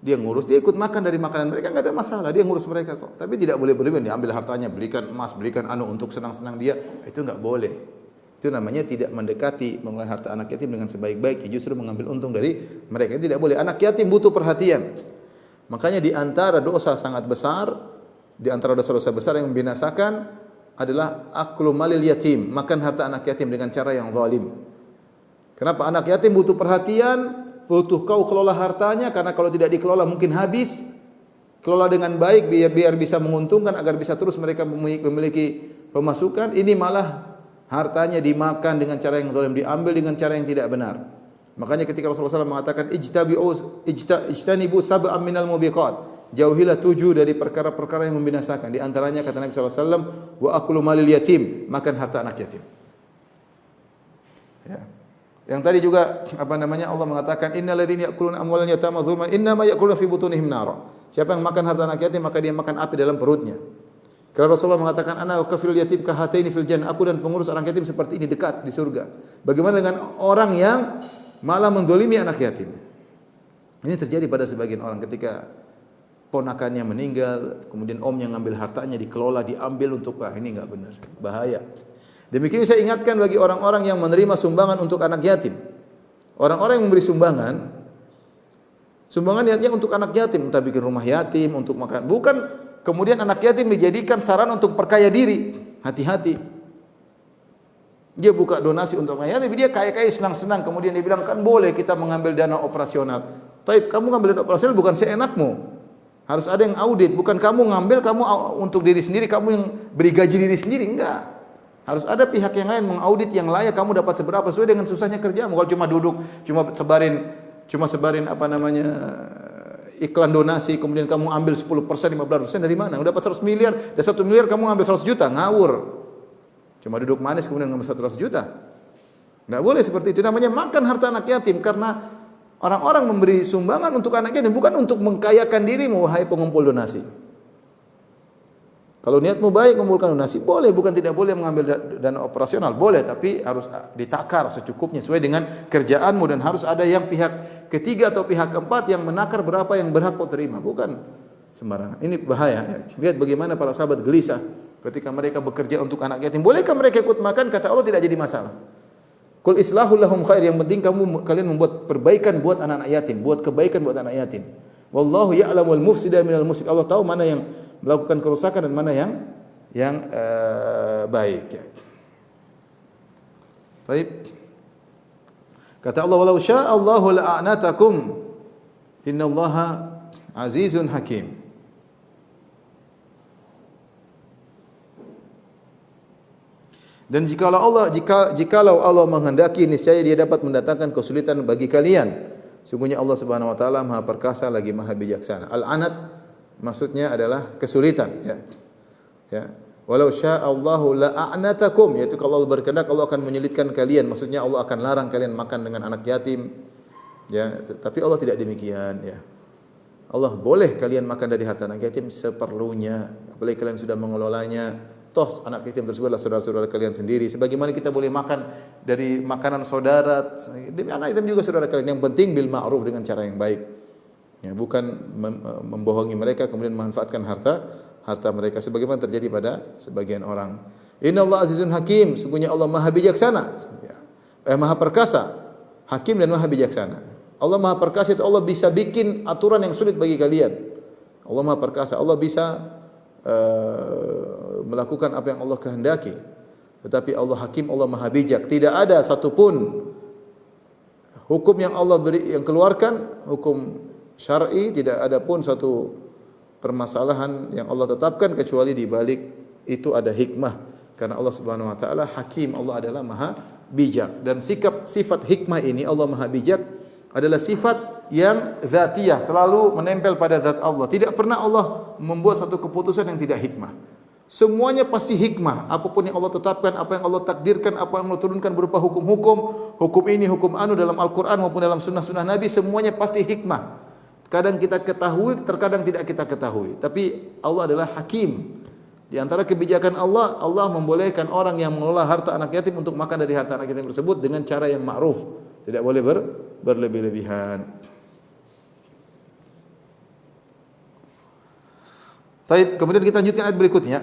Dia ngurus, dia ikut makan dari makanan mereka, enggak ada masalah, dia ngurus mereka kok. Tapi tidak boleh berlebihan, diambil hartanya, belikan emas, belikan untuk senang-senang dia, itu enggak boleh. Itu namanya tidak mendekati mengelola harta anak yatim dengan sebaik-baiknya, justru mengambil untung dari mereka. Itu tidak boleh. Anak yatim butuh perhatian. Makanya di antara dosa sangat besar, di antara dosa-dosa besar yang membinasakan adalah aklu malil yatim, makan harta anak yatim dengan cara yang zalim. Kenapa? Anak yatim butuh perhatian, butuh kau kelola hartanya, karena kalau tidak dikelola mungkin habis. Kelola dengan baik biar bisa menguntungkan, agar bisa terus mereka memiliki pemasukan. Ini malah hartanya dimakan dengan cara yang zalim, diambil dengan cara yang tidak benar. Makanya ketika Rasulullah SAW mengatakan ijtanibu sab'an minal mubiqat, jauhilah 7 dari perkara-perkara yang membinasakan. Di antaranya kata Nabi SAW, wa aklu malil yatim, makan harta anak yatim. Ya. Yang tadi juga Allah mengatakan innal ladzina ya'kuluna amwalal yatama dzulman innama ya'kuluna fi butunihim nara. Siapa yang makan harta anak yatim, maka dia makan api dalam perutnya. Kalau Rasulullah mengatakan ana wa kafil yatim ka hataini fil jannah, aku dan pengurus anak yatim seperti ini dekat di surga. Bagaimana dengan orang yang malah mendolimi anak yatim? Ini terjadi pada sebagian orang ketika ponakannya meninggal, kemudian omnya ngambil hartanya, dikelola, diambil untuk ini enggak benar, bahaya. Demikian saya ingatkan bagi orang-orang yang menerima sumbangan untuk anak yatim. Orang-orang yang memberi sumbangan niatnya untuk anak yatim, entah bikin rumah yatim, untuk makan. Bukan kemudian anak yatim dijadikan sarana untuk perkaya diri. Hati-hati. Dia buka donasi untuk anak yatim, dia kaya-kaya senang-senang, kemudian dia bilang kan boleh kita mengambil dana operasional. Tapi kamu ngambil dana operasional bukan seenakmu. Harus ada yang audit, bukan kamu ngambil kamu untuk diri sendiri, kamu yang beri gaji diri sendiri, enggak. Harus ada pihak yang lain mengaudit yang layak kamu dapat seberapa sesuai dengan susahnya kerjamu. Kalau cuma duduk, cuma sebarin apa namanya iklan donasi, kemudian kamu ambil 10%, 15% dari mana? Udah dapat 100 miliar, dari 1 miliar kamu ambil 100 juta, ngawur. Cuma duduk manis kemudian ngambil 100 juta. Enggak boleh seperti itu, namanya makan harta anak yatim karena orang-orang memberi sumbangan untuk anak yatim bukan untuk mengkayakan dirimu, wahai pengumpul donasi. Kalau niatmu baik mengumpulkan donasi, boleh, bukan tidak boleh mengambil dana operasional, boleh, tapi harus ditakar secukupnya sesuai dengan kerjaanmu dan harus ada yang pihak ketiga atau pihak keempat yang menakar berapa yang berhak kau terima, bukan sembarangan. Ini bahaya. Ya. Lihat bagaimana para sahabat gelisah ketika mereka bekerja untuk anak yatim. Bolehkah mereka ikut makan? Kata Allah tidak jadi masalah. Qul islahul lahum khair, yang penting kalian membuat perbaikan buat anak-anak yatim, buat kebaikan buat anak yatim. Wallahu ya'lamul mufsida minal muslih. Allah tahu mana yang melakukan kerusakan dan mana yang baik. Baik. Kata Allah, walau syaa Allahu la'anatakum innallaha azizun hakim. Dan jikalau Allah menghendaki, niscaya Dia dapat mendatangkan kesulitan bagi kalian. Sungguhnya Allah Subhanahu wa taala Maha perkasa lagi Maha bijaksana. Al-anat maksudnya adalah kesulitan, ya. Ya. Walau syaa Allahu la'anatakum, yaitu kalau Allah berkehendak Allah akan menyulitkan kalian. Maksudnya Allah akan larang kalian makan dengan anak yatim. Ya, tapi Allah tidak demikian, ya. Allah boleh kalian makan dari harta anak yatim seperlunya, apalagi kalian sudah mengelolanya. Toh anak yatim tersebut adalah saudara-saudara kalian sendiri. Sebagaimana kita boleh makan dari makanan saudara, anak yatim juga saudara kalian. Yang penting bil ma'ruf, dengan cara yang baik. Ya, bukan membohongi mereka kemudian memanfaatkan harta mereka sebagaimana terjadi pada sebagian orang. Innallaha azizun hakim, sungguhnya Allah Maha bijaksana. Ya. Maha perkasa, hakim dan Maha bijaksana. Allah Maha perkasa itu Allah bisa bikin aturan yang sulit bagi kalian. Allah Maha perkasa, Allah bisa melakukan apa yang Allah kehendaki. Tetapi Allah hakim, Allah Maha bijak. Tidak ada satupun hukum yang Allah yang keluarkan, hukum syar'i, tidak ada pun suatu permasalahan yang Allah tetapkan kecuali di balik itu ada hikmah. Karena Allah Subhanahu wa taala hakim, Allah adalah Maha bijak. Dan sifat hikmah ini, Allah Maha bijak, adalah sifat yang zatiyah, selalu menempel pada zat Allah. Tidak pernah Allah membuat satu keputusan yang tidak hikmah. Semuanya pasti hikmah. Apapun yang Allah tetapkan, apa yang Allah takdirkan, apa yang Allah turunkan berupa hukum-hukum, hukum ini, hukum anu dalam Al-Quran maupun dalam sunnah-sunnah Nabi, semuanya pasti hikmah. Kadang kita ketahui, terkadang tidak kita ketahui. Tapi Allah adalah hakim. Di antara kebijakan Allah, Allah membolehkan orang yang mengelola harta anak yatim untuk makan dari harta anak yatim tersebut dengan cara yang ma'ruf. Tidak boleh berlebih-lebihan. Baik, kemudian kita lanjutkan ayat berikutnya.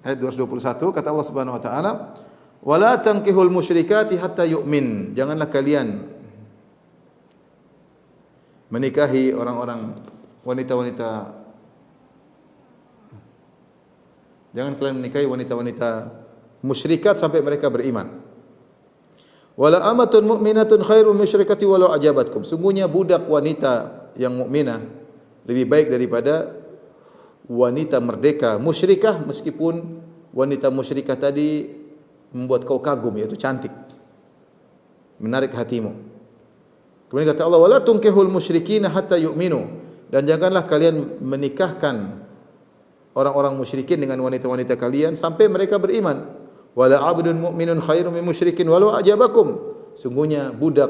Ayat 221, kata Allah Subhanahu wa taala, "Wala tankihul musyrikati hatta yu'min." Janganlah kalian menikahi orang-orang wanita-wanita. Jangan kalian menikahi wanita-wanita musyrikat sampai mereka beriman. Wala amatun mu'minatun khairum musyrikati walau ajabatkum. Sungguhnya budak wanita yang mukminah lebih baik daripada wanita merdeka musyrikah, meskipun wanita musyrikah tadi membuat kau kagum, yaitu cantik, menarik hatimu. Kemudian kata Allah, wala tunkihul musyrikina hatta yu'minu, dan janganlah kalian menikahkan orang-orang musyrikin dengan wanita-wanita kalian sampai mereka beriman. Wala 'abdun mu'minun khairum min musyrikin walau ajabakum. Sungguhnya budak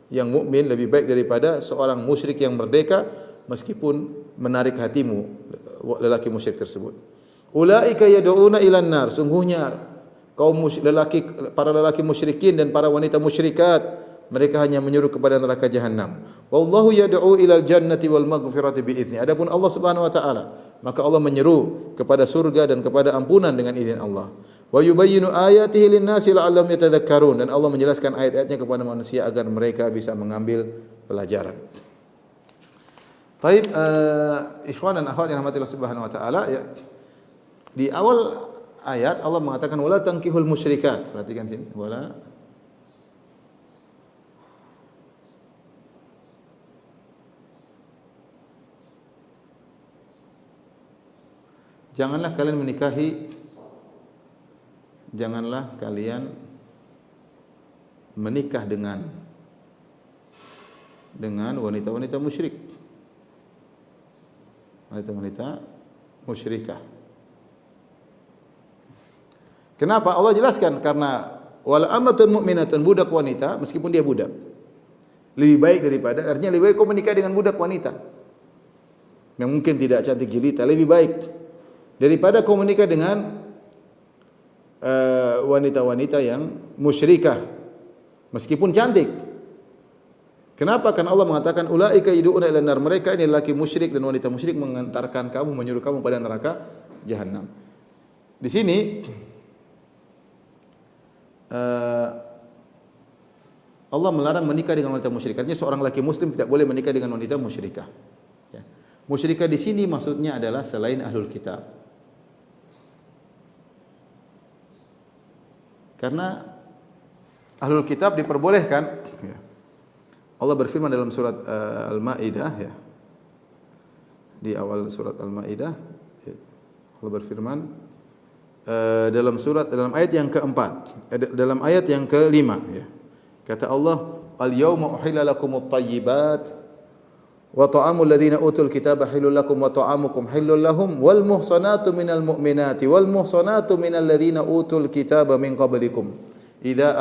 yang mukmin lebih baik daripada seorang musyrik yang merdeka meskipun menarik hatimu lelaki musyrik tersebut. Ulaika yad'una ilan nar. Sungguhnya para lelaki musyrikin dan para wanita musyrikat, mereka hanya menyuruh kepada neraka jahanam. Wallahu yad'u ilal jannati wal maghfirati bi idzni. Adapun Allah Subhanahu wa taala, maka Allah menyeru kepada surga dan kepada ampunan dengan izin Allah. Wa yubayyinu ayatihi lin-nasi la'allahum yatadhakkarun, dan Allah menjelaskan ayat-ayatnya kepada manusia agar mereka bisa mengambil pelajaran. Taib, ikhwan dan akhwat yang rahmatillah subhanahu wa ta'ala, ya. Di awal ayat Allah mengatakan wala tankihul musyrikat. Perhatikan sini. Janganlah kalian menikah dengan wanita-wanita musyrik. Wanita-wanita musyrikah. Kenapa? Allah jelaskan karena wal amatun mu'minatun, budak wanita meskipun dia budak lebih baik daripada, artinya lebih baik kau menikah dengan budak wanita yang mungkin tidak cantik jelita, lebih baik daripada kau menikah dengan wanita-wanita yang musyrikah meskipun cantik. Kenapa? Karena Allah mengatakan ulaika yad'una ilan nar, mereka ini lelaki musyrik dan wanita musyrik mengantarkan kamu, menyuruh kamu pada neraka jahanam. Di sini Allah melarang menikah dengan wanita musyrik. Artinya seorang laki muslim tidak boleh menikah dengan wanita musyrikah. Ya. Musyrikah di sini maksudnya adalah selain ahlul kitab. Karena ahlul kitab diperbolehkan, ya. Allah berfirman dalam surat Al-Maidah, ya. Di awal surat Al-Maidah, ya. Allah berfirman dalam ayat yang keempat, dalam ayat yang kelima, ya. Kata Allah, "Al-yawma uhilla lakumut thayyibat wa ta'amul ladzina utul kitaba halal lakum wa ta'amukum halal lahum wal muhsanatu minal mu'minati wal muhsanatu minal ladzina utul kitaba min qablikum idza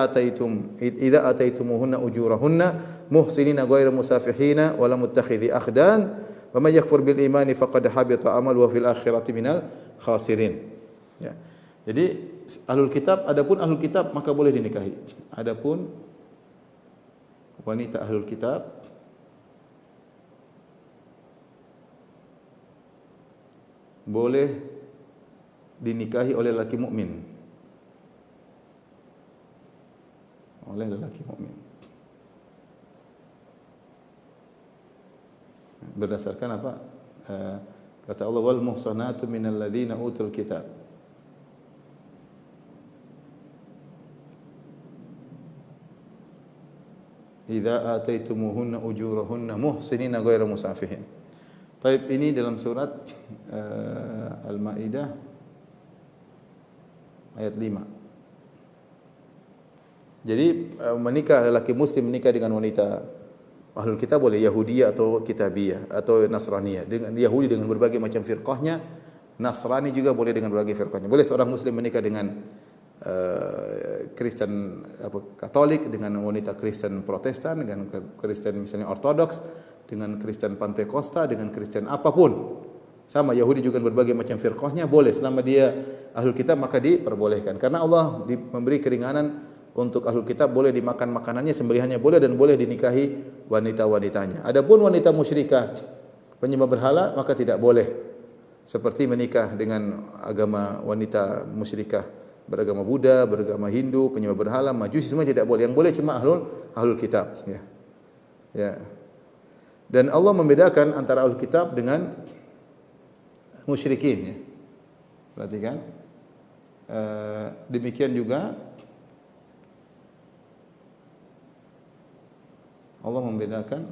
ataitumuhunna ujurahunna muhsinina ghairu musafihina wa lam muttakhidhi akhdan wa may yakfur bil imani faqad habita amaluhu fil akhirati minal khasirin." Ya. Jadi ahlul kitab, adapun ahlul kitab maka boleh dinikahi. Adapun wanita ahlul kitab boleh dinikahi oleh lelaki mukmin. Oleh lelaki mukmin. Berdasarkan apa? Kata Allah wal muhsanatu minal ladzina utul kitab. Idza ataitumuhunna ujurahunna muhsinina ghairu musafihin. Taib, ini dalam surat Al-Maidah ayat 5. Jadi menikah lelaki muslim menikah dengan wanita ahlul kitab boleh, Yahudiyah atau Kitabiyah atau Nasraniyah. Dengan Yahudi dengan berbagai macam firqahnya, Nasrani juga boleh dengan berbagai firqahnya. Boleh seorang muslim menikah dengan Kristen Katolik, dengan wanita Kristen Protestan, dengan Kristen misalnya Ortodoks, dengan Kristen Pantekosta, dengan Kristen apapun. Sama Yahudi juga berbagai macam firqahnya boleh selama dia ahlul kitab, maka diperbolehkan. Karena Allah memberi keringanan untuk ahlul kitab, boleh dimakan makanannya, sembelihannya boleh, dan boleh dinikahi wanita-wanitanya. Adapun wanita musyrikah penyembah berhala maka tidak boleh. Seperti menikah dengan agama wanita musyrikah beragama Buddha, beragama Hindu, penyembah berhala, Majusi, semua tidak boleh. Yang boleh cuma ahlul kitab, ya. Ya. Dan Allah membedakan antara ahlul kitab dengan musyrikin, ya. Perhatikan. Demikian juga Allah membedakan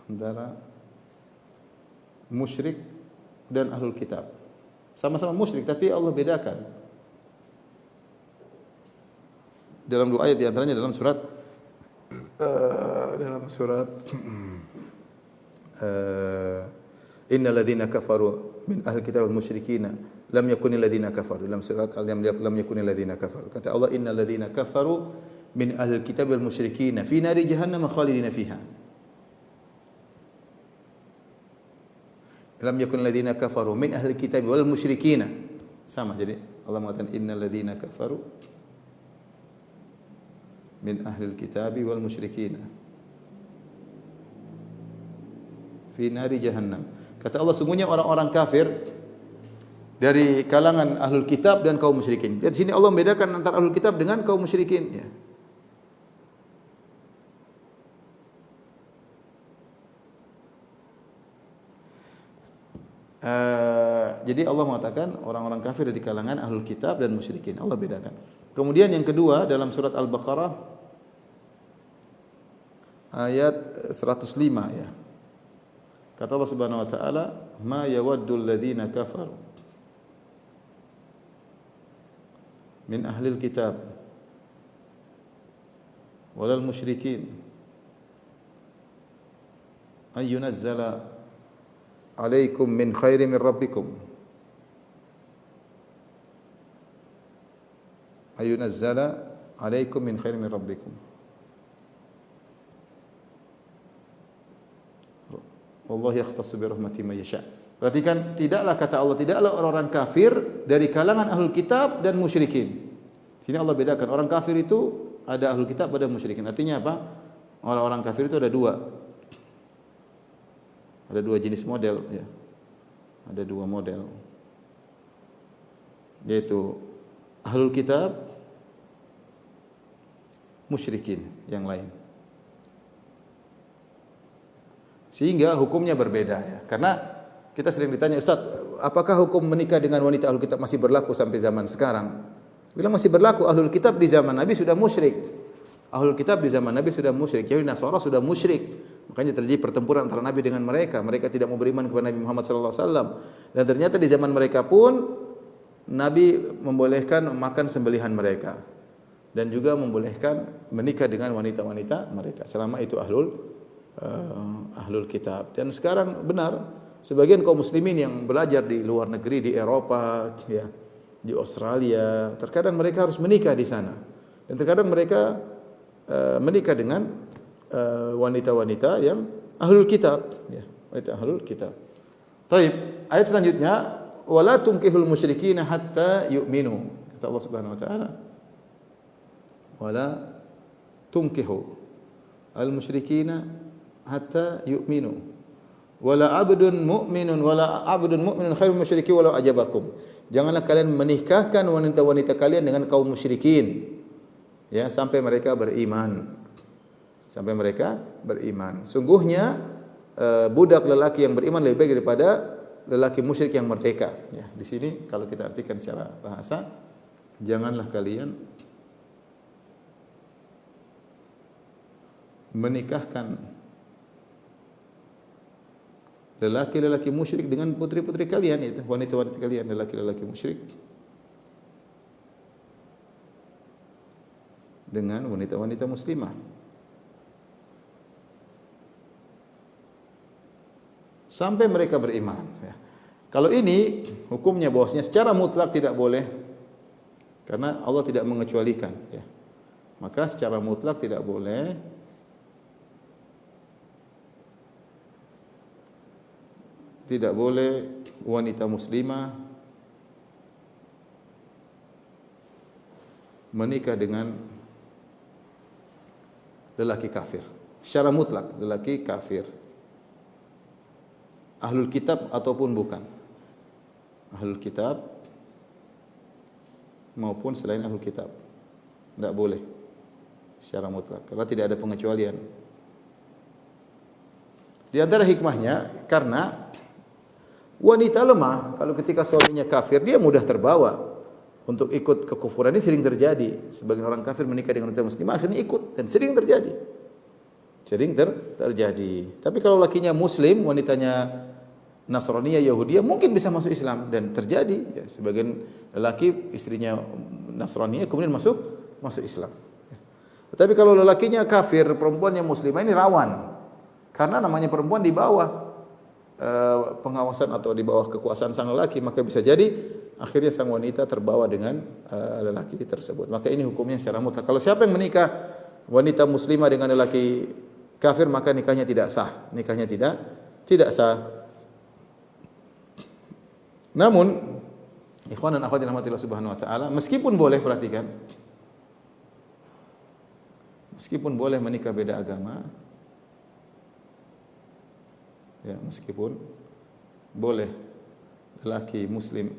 antara musyrik dan ahlul kitab. Sama-sama musyrik tapi Allah bedakan. Dalam dua ayat, di antaranya dalam surat innal ladzina kafaru min ahli kitab wal musyrikina lam yakunil ladzina kafaru, dalam surat lam yakunil ladzina kafaru. Kata Allah innal ladzina kafaru min ahli kitab wal musyrikina fi nari jahannam khalidina fiha. Lam yakun ladzina kafaru min ahli kitab wal musyrikina. Sama, jadi Allah mengatakan innal ladzina kafaru min ahli kitab wal musyrikina fi nari jahannam. Kata Allah, sungguhnya orang-orang kafir dari kalangan ahlul kitab dan kaum musyrikin. Di sini Allah membedakan antara ahlul kitab dengan kaum musyrikin, ya. Jadi Allah mengatakan orang-orang kafir dari kalangan ahlul kitab dan musyrikin. Allah bedakan. Kemudian yang kedua dalam surat Al-Baqarah ayat 105 ya. Kata Allah Subhanahu wa taala, "Ma yawaddul ladzina kafaru min ahlil kitab walal musyrikin ay yunazzala alaikum min khairin min rabbikum ay yunazzala alaikum min khairin min rabbikum." Wallahu yakhtassu bi rahmatihi may yasha. Perhatikan, tidaklah kata Allah, tidaklah orang-orang kafir dari kalangan ahlul kitab dan musyrikin. Sini Allah bedakan, orang kafir itu ada ahlul kitab, ada musyrikin. Artinya apa? Orang-orang kafir itu ada dua. Ada dua jenis model ya. Ada dua model. Yaitu ahlul kitab, musyrikin yang lain. Sehingga hukumnya berbeda ya. Karena kita sering ditanya, "Ustaz, apakah hukum menikah dengan wanita ahlul kitab masih berlaku sampai zaman sekarang?" Bilang masih berlaku. Ahlul kitab di zaman Nabi sudah musyrik. Ahlul kitab di zaman Nabi sudah musyrik. Yahudi Nasara sudah musyrik. Makanya terjadi pertempuran antara Nabi dengan mereka. Mereka tidak mau beriman kepada Nabi Muhammad sallallahu alaihi wasallam. Dan ternyata di zaman mereka pun Nabi membolehkan makan sembelihan mereka dan juga membolehkan menikah dengan wanita-wanita mereka selama itu ahlul kitab. Dan sekarang benar sebagian kaum muslimin yang belajar di luar negeri, di Eropa ya, di Australia, terkadang mereka harus menikah di sana. Dan terkadang mereka menikah dengan wanita-wanita yang ahlul kitab ya, wanita ahlul kitab. Baik, ayat selanjutnya, wala tunkihul musyrikina hatta yu'minu. Kata Allah Subhanahu wa taala, wala tunkihu al musyrikina hatta yu'minu wala abdun mu'minun khairun musyriki walau ajabakum. Janganlah kalian menikahkan wanita-wanita kalian dengan kaum musyrikin ya sampai mereka beriman. Sampai mereka beriman. Sungguhnya budak lelaki yang beriman lebih baik daripada lelaki musyrik yang merdeka ya. Di sini kalau kita artikan secara bahasa, janganlah kalian menikahkan lelaki-lelaki musyrik dengan putri-putri kalian, itu wanita-wanita kalian, lelaki-lelaki musyrik dengan wanita-wanita muslimah sampai mereka beriman ya. Kalau ini hukumnya bahwasanya secara mutlak tidak boleh karena Allah tidak mengecualikan ya. Maka secara mutlak tidak boleh wanita muslimah menikah dengan lelaki kafir. Secara mutlak lelaki kafir. Ahlul kitab ataupun bukan. Ahlul kitab maupun selain ahlul kitab. Tidak boleh secara mutlak karena tidak ada pengecualian. Di antara hikmahnya karena wanita lemah, kalau ketika suaminya kafir, dia mudah terbawa untuk ikut kekufuran. Ini sering terjadi. Sebagian orang kafir menikah dengan wanita muslimah, akhirnya ikut. Dan sering terjadi. Terjadi. Tapi kalau lakinya muslim, wanitanya Nasraniyah, Yahudiyah, mungkin bisa masuk Islam. Dan terjadi. Ya, sebagian lelaki, istrinya Nasraniyah, kemudian masuk Islam. Tetapi kalau lelakinya kafir, perempuannya muslimah, ini rawan. Karena namanya perempuan di bawah pengawasan atau di bawah kekuasaan sang lelaki, maka bisa jadi akhirnya sang wanita terbawa dengan lelaki tersebut. Maka ini hukumnya secara mutlak. Kalau siapa yang menikah wanita muslimah dengan lelaki kafir, maka nikahnya tidak sah. Nikahnya tidak sah. Namun, ikhwan dan akhwat yang dirahmati Allah Subhanahu wa taala, meskipun boleh, perhatikan, meskipun boleh menikah beda agama, ya, meskipun boleh lelaki muslim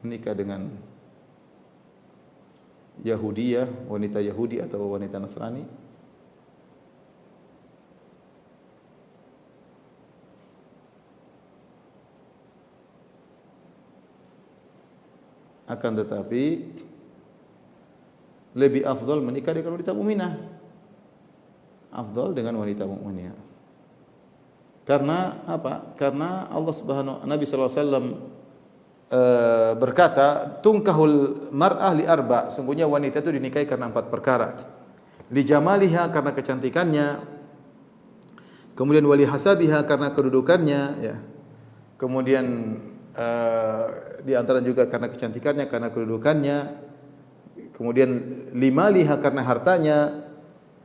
menikah dengan Yahudiyah, wanita Yahudi atau wanita Nasrani, Akan tetapi lebih afdal menikah dengan wanita mukminah. Afdal dengan wanita mukminah. Karena apa? Karena Nabi sallallahu alaihi wasallam berkata, "Tunkahul mar'ah li arba'." Sungguhnya wanita itu dinikahi karena 4 perkara. Li jamaliha, karena kecantikannya. Kemudian wali hasabiha, karena kedudukannya, ya. Kemudian di antara juga karena kecantikannya, karena kedudukannya. Kemudian limaliha, karena hartanya.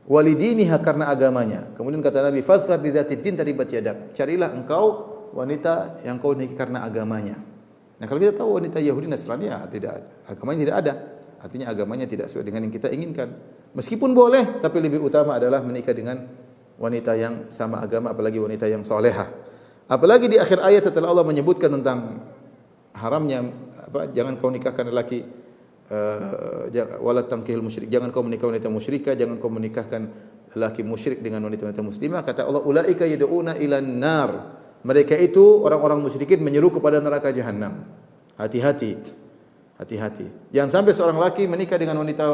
Walidiniha, karena agamanya. Kemudian kata Nabi, "Fadhfar bi dzatid din taribat yadak." Carilah engkau wanita yang kau nikahi karena agamanya. Nah, kalau kita tahu wanita Yahudi Nasrani, ya tidak, agamanya tidak ada. Artinya agamanya tidak sesuai dengan yang kita inginkan. Meskipun boleh, tapi lebih utama adalah menikah dengan wanita yang sama agama, apalagi wanita yang solehah. Apalagi di akhir ayat setelah Allah menyebutkan tentang haramnya jangan kau nikahkan lelaki wala tankihul musyrik, jangan kau menikah wanita musyrikah, jangan kau menikahkan lelaki musyrik dengan wanita-wanita muslimah. Kata Allah, ulaika yad'una ilan nar. Mereka itu orang-orang musyrikin menyeru kepada neraka jahanam. Hati-hati. Hati-hati. Jangan sampai seorang laki menikah dengan wanita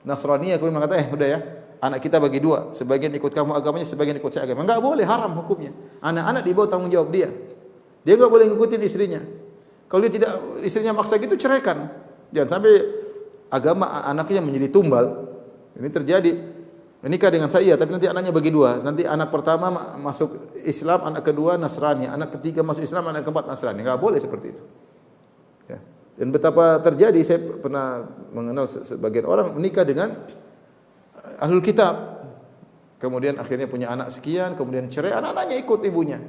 Nasraniyah kemudian mengatakan, udah ya, anak kita bagi 2, sebagian ikut kamu agamanya, sebagian ikut saya agama. Enggak boleh, haram hukumnya. Anak-anak di bawah tanggung jawab dia. Dia enggak boleh ngikutin istrinya. Kalau dia tidak, istrinya maksa gitu, ceraikan. Jangan sampai agama anaknya menjadi tumbal. Ini terjadi. Menikah dengan saya, tapi nanti anaknya bagi 2. Nanti anak pertama masuk Islam, anak kedua Nasrani, anak ketiga masuk Islam, anak keempat Nasrani. Enggak boleh seperti itu. Ya. Dan betapa terjadi, saya pernah mengenal sebagian orang menikah dengan ahlul kitab. Kemudian akhirnya punya anak sekian, kemudian cerai, anak-anaknya ikut ibunya.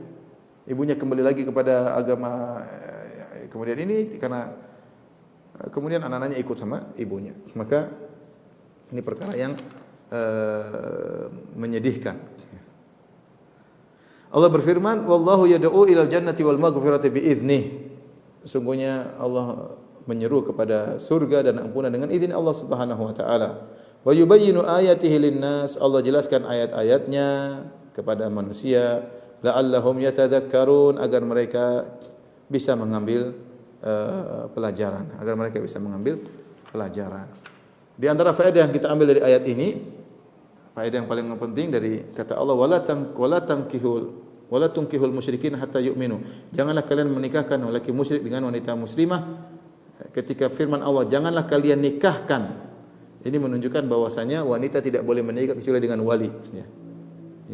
Ibunya kembali lagi kepada agama kemudian ini karena kemudian anak-anaknya ikut sama ibunya. Maka ini perkara yang menyedihkan. Allah berfirman, "Wallahu yad'u ilal jannati wal maghfirati bi idzni." Sungguhnya Allah menyeru kepada surga dan ampunan dengan izin Allah Subhanahu wa taala. Wa yubayyinu ayatihi lin-nas. Allah jelaskan ayat-ayatnya kepada manusia, la'allahum yatadhakkarun, agar mereka bisa mengambil pelajaran, agar mereka bisa mengambil pelajaran. Di antara faedah yang kita ambil dari ayat ini, faedah yang paling penting dari kata Allah, wala tunkihul musyrikin hatta yu'minu. Janganlah kalian menikahkan lelaki musyrik dengan wanita muslimah. Ketika firman Allah, janganlah kalian nikahkan, ini menunjukkan bahwasanya wanita tidak boleh menikah kecuali dengan wali. Ya.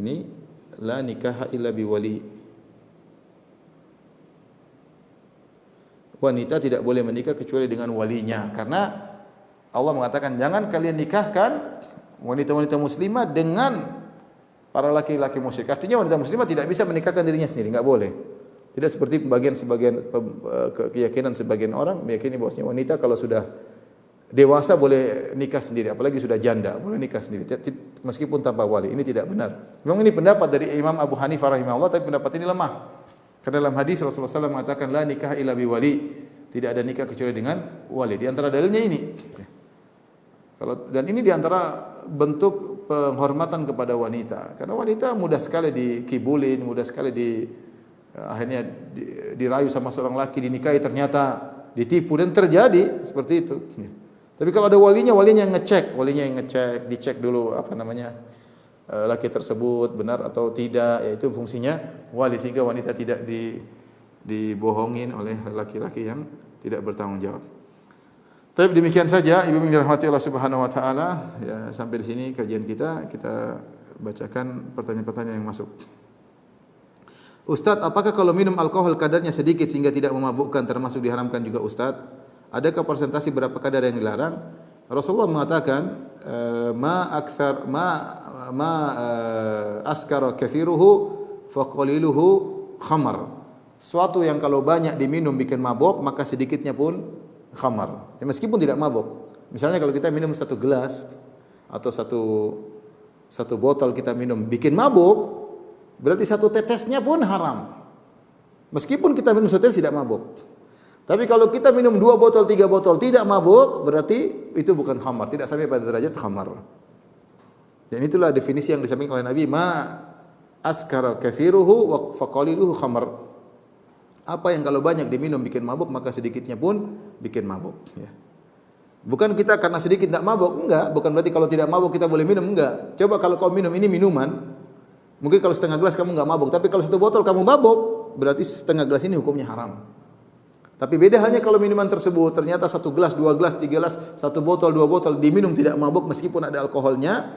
Ini la nikaha illa bi wali. Wanita tidak boleh menikah kecuali dengan walinya, karena Allah mengatakan jangan kalian nikahkan wanita-wanita muslimah dengan para laki-laki musyrik. Artinya wanita muslimah tidak bisa menikahkan dirinya sendiri, enggak boleh. Tidak seperti sebagian keyakinan sebagian orang meyakini bahwasanya wanita kalau sudah dewasa boleh nikah sendiri, apalagi sudah janda boleh nikah sendiri meskipun tanpa wali. Ini tidak benar. Memang ini pendapat dari Imam Abu Hanifah rahimahullah, tapi pendapat ini lemah. Karena dalam hadis Rasulullah SAW mengatakan la nikah illa bi wali, tidak ada nikah kecuali dengan wali. Di antara dalilnya ini. Dan ini di antara bentuk penghormatan kepada wanita. Karena wanita mudah sekali dikibulin, mudah sekali akhirnya dirayu sama seorang laki, dinikahi ternyata ditipu, dan terjadi seperti itu. Tapi kalau ada walinya yang ngecek, dicek dulu laki tersebut benar atau tidak, yaitu fungsinya wali, sehingga wanita tidak dibohongin oleh laki-laki yang tidak bertanggung jawab. Tapi demikian saja, Ibu yang dirahmati Allah Subhanahu wa taala, ya, sampai di sini kajian kita bacakan pertanyaan-pertanyaan yang masuk. Ustaz, apakah kalau minum alkohol kadarnya sedikit sehingga tidak memabukkan termasuk diharamkan juga Ustaz? Adakah persentase berapa kadar yang dilarang? Rasulullah mengatakan askara kathiruhu fa qaliluhu khamar. Suatu yang kalau banyak diminum bikin mabuk, maka sedikitnya pun khamar. Ya, meskipun tidak mabuk. Misalnya kalau kita minum 1 gelas atau satu botol kita minum bikin mabuk, berarti 1 tetesnya pun haram. Meskipun kita minum 1 tetes tidak mabuk. Tapi kalau kita minum 2 botol, 3 botol tidak mabuk, berarti itu bukan khamar, tidak sampai pada derajat khamar. Dan itulah definisi yang disampaikan oleh Nabi, ma askara kathiruhu wa faqaliluhu khamar. Apa yang kalau banyak diminum bikin mabuk, maka sedikitnya pun bikin mabuk. Ya. Bukan kita karena sedikit tidak mabuk, enggak. Bukan berarti kalau tidak mabuk kita boleh minum, enggak. Coba kalau kau minum ini minuman, mungkin kalau setengah gelas kamu enggak mabuk, tapi kalau satu botol kamu mabuk, berarti setengah gelas ini hukumnya haram. Tapi beda halnya kalau minuman tersebut ternyata 1 gelas, 2 gelas, 3 gelas, 1 botol, 2 botol diminum tidak mabuk meskipun ada alkoholnya,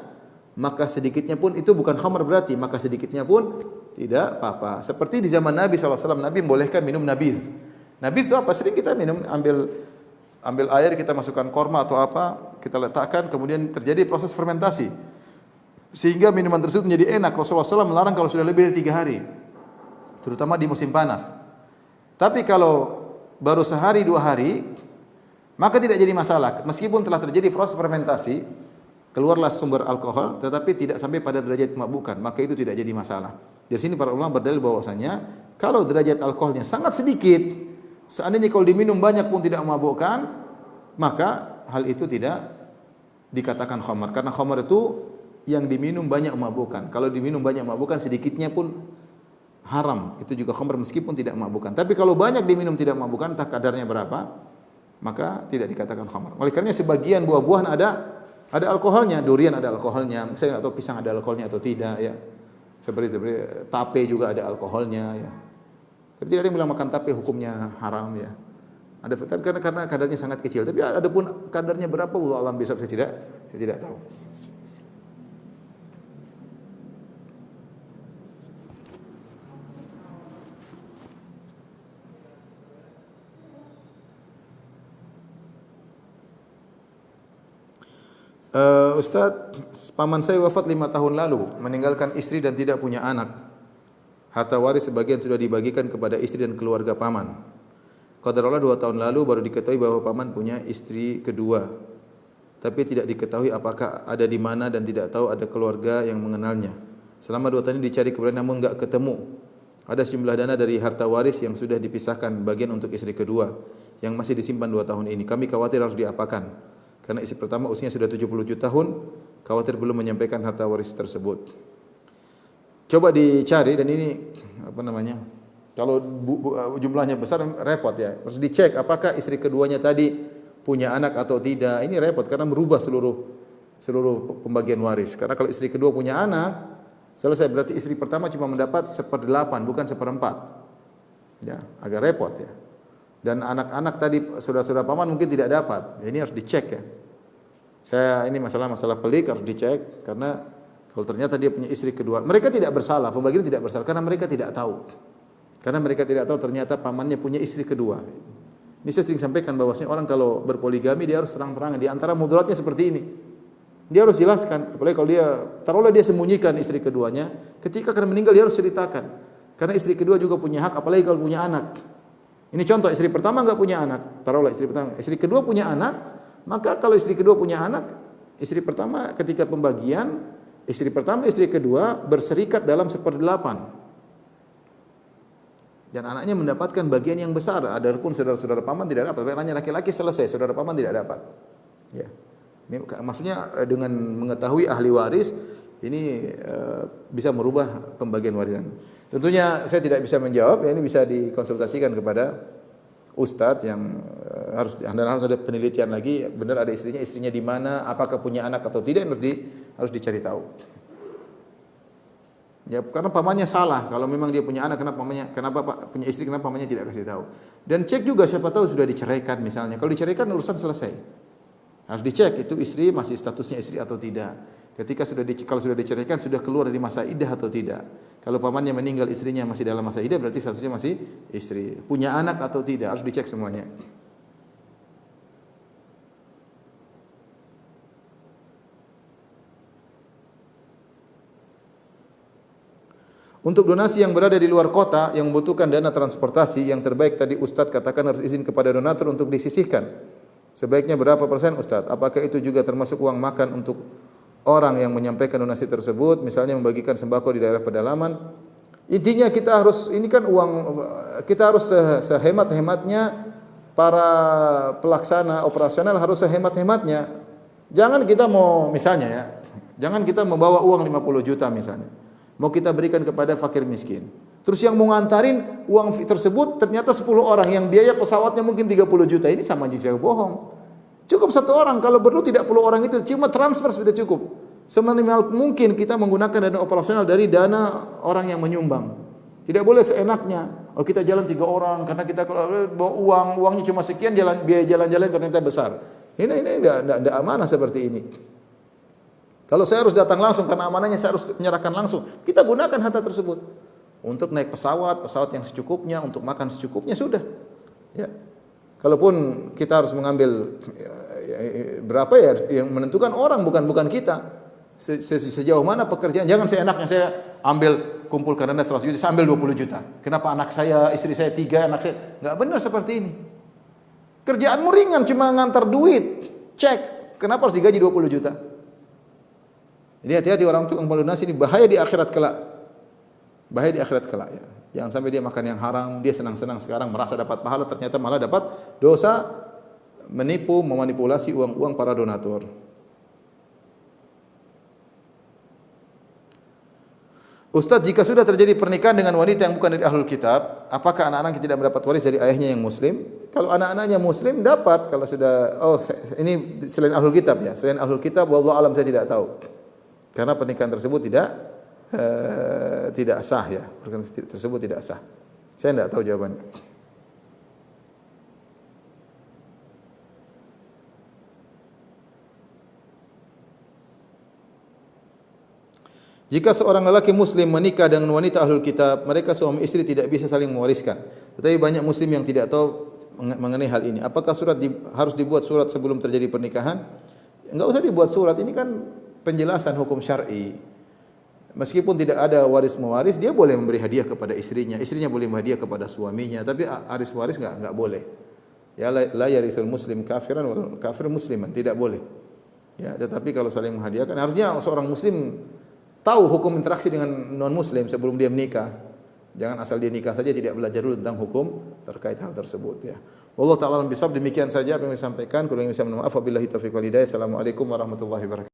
maka sedikitnya pun itu bukan khamar berarti, maka sedikitnya pun tidak apa-apa. Seperti di zaman Nabi SAW, Nabi membolehkan minum nabidh. Nabidh itu apa? Sering kita minum, ambil air, kita masukkan korma atau apa, kita letakkan, kemudian terjadi proses fermentasi. Sehingga minuman tersebut menjadi enak. Rasulullah SAW melarang kalau sudah lebih dari 3 hari. Terutama di musim panas. Tapi kalau baru sehari 2 hari, maka tidak jadi masalah. Meskipun telah terjadi proses fermentasi, keluarlah sumber alkohol, tetapi tidak sampai pada derajat kemabukan, maka itu tidak jadi masalah. Dari sini para ulama berdalil bahwasanya kalau derajat alkoholnya sangat sedikit, seandainya kalau diminum banyak pun tidak memabukkan, maka hal itu tidak dikatakan khamar. Karena khamar itu yang diminum banyak memabukkan. Kalau diminum banyak memabukkan, sedikitnya pun haram. Itu juga khamr meskipun tidak memabukkan. Tapi kalau banyak diminum tidak memabukkan, entah kadarnya berapa, maka tidak dikatakan khamr. Oleh karena sebagian buah-buahan ada alkoholnya, durian ada alkoholnya, saya enggak tahu pisang ada alkoholnya atau tidak ya. Seperti itu, tape juga ada alkoholnya ya. Tapi tidak ada yang bilang makan tape hukumnya haram ya. Ada karena kadarnya sangat kecil. Tapi ada pun kadarnya berapa wallahu alam besok saya tidak tahu. Ustaz, paman saya wafat 5 tahun lalu, meninggalkan istri dan tidak punya anak. Harta waris sebagian sudah dibagikan kepada istri dan keluarga paman. Qadarullah 2 tahun lalu baru diketahui bahwa paman punya istri kedua. Tapi tidak diketahui apakah ada di mana dan tidak tahu ada keluarga yang mengenalnya. Selama 2 tahun ini dicari keberadaan namun enggak ketemu. Ada sejumlah dana dari harta waris yang sudah dipisahkan bagian untuk istri kedua yang masih disimpan 2 tahun ini. Kami khawatir harus diapakan. Karena istri pertama usianya sudah 77 tahun, khawatir belum menyampaikan harta waris tersebut. Coba dicari dan ini apa namanya? Kalau jumlahnya besar repot ya. Harus dicek apakah istri keduanya tadi punya anak atau tidak. Ini repot karena merubah seluruh pembagian waris. Karena kalau istri kedua punya anak, selesai berarti istri pertama cuma mendapat 1/8 bukan 1/4. Ya, agak repot ya. Dan anak-anak tadi saudara-saudara paman mungkin tidak dapat. Ini harus dicek ya. Ini masalah pelik harus dicek karena kalau ternyata dia punya istri kedua, mereka tidak bersalah, pembagian tidak bersalah karena mereka tidak tahu. Karena mereka tidak tahu ternyata pamannya punya istri kedua. Ini saya sering sampaikan bahwasanya orang kalau berpoligami dia harus terang-terangan. Di antara mudaratnya seperti ini. Dia harus jelaskan, apalagi kalau taruhlah dia sembunyikan istri keduanya, ketika akan meninggal dia harus ceritakan. Karena istri kedua juga punya hak, apalagi kalau punya anak. Ini contoh, istri pertama enggak punya anak, taruhlah istri pertama, istri kedua punya anak, maka kalau istri kedua punya anak, istri pertama ketika pembagian, istri pertama, istri kedua berserikat dalam 1/8. Dan anaknya mendapatkan bagian yang besar, adapun saudara-saudara paman tidak dapat, anaknya laki-laki selesai, saudara paman tidak dapat. Ya. Ini maksudnya dengan mengetahui ahli waris, ini bisa merubah pembagian warisan. Tentunya saya tidak bisa menjawab, ya ini bisa dikonsultasikan kepada ustadz yang harus ada penelitian lagi, benar ada istrinya di mana, apakah punya anak atau tidak, harus dicari tahu. Ya, karena pamannya salah. Kalau memang dia punya anak, kenapa punya istri, kenapa pamannya tidak kasih tahu? Dan cek juga siapa tahu sudah diceraikan misalnya. Kalau diceraikan urusan selesai. Harus dicek itu istri masih statusnya istri atau tidak. Kalau sudah diceraikan sudah keluar dari masa iddah atau tidak. Kalau pamannya meninggal istrinya masih dalam masa iddah berarti statusnya masih istri. Punya anak atau tidak harus dicek semuanya. Untuk donasi yang berada di luar kota yang membutuhkan dana transportasi, yang terbaik tadi Ustadz katakan harus izin kepada donatur untuk disisihkan. Sebaiknya berapa persen Ustadz? Apakah itu juga termasuk uang makan untuk orang yang menyampaikan donasi tersebut, misalnya membagikan sembako di daerah pedalaman? Intinya kita harus, ini kan uang, kita harus sehemat-hematnya, para pelaksana operasional harus sehemat-hematnya. Jangan kita jangan kita membawa uang 50 juta misalnya. Mau kita berikan kepada fakir miskin. Terus yang mau ngantarin uang tersebut ternyata 10 orang yang biaya pesawatnya mungkin 30 juta. Ini sama aja bohong. Cukup satu orang, kalau perlu tidak perlu orang itu, cuma transfer sudah cukup. Seminimal mungkin kita menggunakan dana operasional dari dana orang yang menyumbang. Tidak boleh seenaknya. Oh kita jalan 3 orang karena kita bawa uangnya cuma sekian, biaya jalan-jalan ternyata besar. Ini tidak amanah seperti ini. Kalau saya harus datang langsung karena amanahnya saya harus menyerahkan langsung, kita gunakan harta tersebut. Untuk naik pesawat yang secukupnya, untuk makan secukupnya sudah. Ya. Kalaupun kita harus mengambil berapa ya yang menentukan orang bukan kita. Sejauh mana pekerjaan, jangan seenaknya saya ambil kumpulkan dana 100 juta, saya ambil 20 juta. Kenapa anak saya, istri saya 3, anak saya enggak benar seperti ini. Kerjaanmu ringan cuma ngantar duit, cek. Kenapa harus digaji 20 juta? Jadi hati-hati orang tukang melunasi ini bahaya di akhirat kelak. Bahaya di akhirat kelak ya. Jangan sampai dia makan yang haram, dia senang-senang sekarang merasa dapat pahala, ternyata malah dapat dosa menipu, memanipulasi uang-uang para donatur. Ustaz, jika sudah terjadi pernikahan dengan wanita yang bukan dari ahlul kitab, apakah anak-anak tidak mendapat waris dari ayahnya yang muslim? Kalau anak-anaknya muslim dapat, kalau sudah ini selain ahlul kitab ya, selain ahlul kitab wallahu alam saya tidak tahu. Karena pernikahan tersebut tidak sah ya, pernikahan tersebut tidak sah. Saya tidak tahu jawabannya. Jika seorang lelaki muslim menikah dengan wanita ahlul kitab, mereka suami istri tidak bisa saling mewariskan. Tetapi banyak muslim yang tidak tahu mengenai hal ini. Apakah harus dibuat surat sebelum terjadi pernikahan? Enggak usah dibuat surat, ini kan penjelasan hukum syar'i. Meskipun tidak ada waris-mewaris, dia boleh memberi hadiah kepada istrinya, istrinya boleh memberi hadiah kepada suaminya, tapi waris enggak boleh. Ya la yarithul muslim kafiran wal kafir musliman, tidak boleh. Ya, tetapi kalau saling menghadiahkan, harusnya seorang muslim tahu hukum interaksi dengan non muslim sebelum dia menikah. Jangan asal dia nikah saja tidak belajar dulu tentang hukum terkait hal tersebut ya. Wallahu taala alam bisawab, demikian saja apa yang saya sampaikan. Kurang lebih saya mohon maaf. Wabillahi taufiq wal hidayah. Assalamualaikum warahmatullahi wabarakatuh.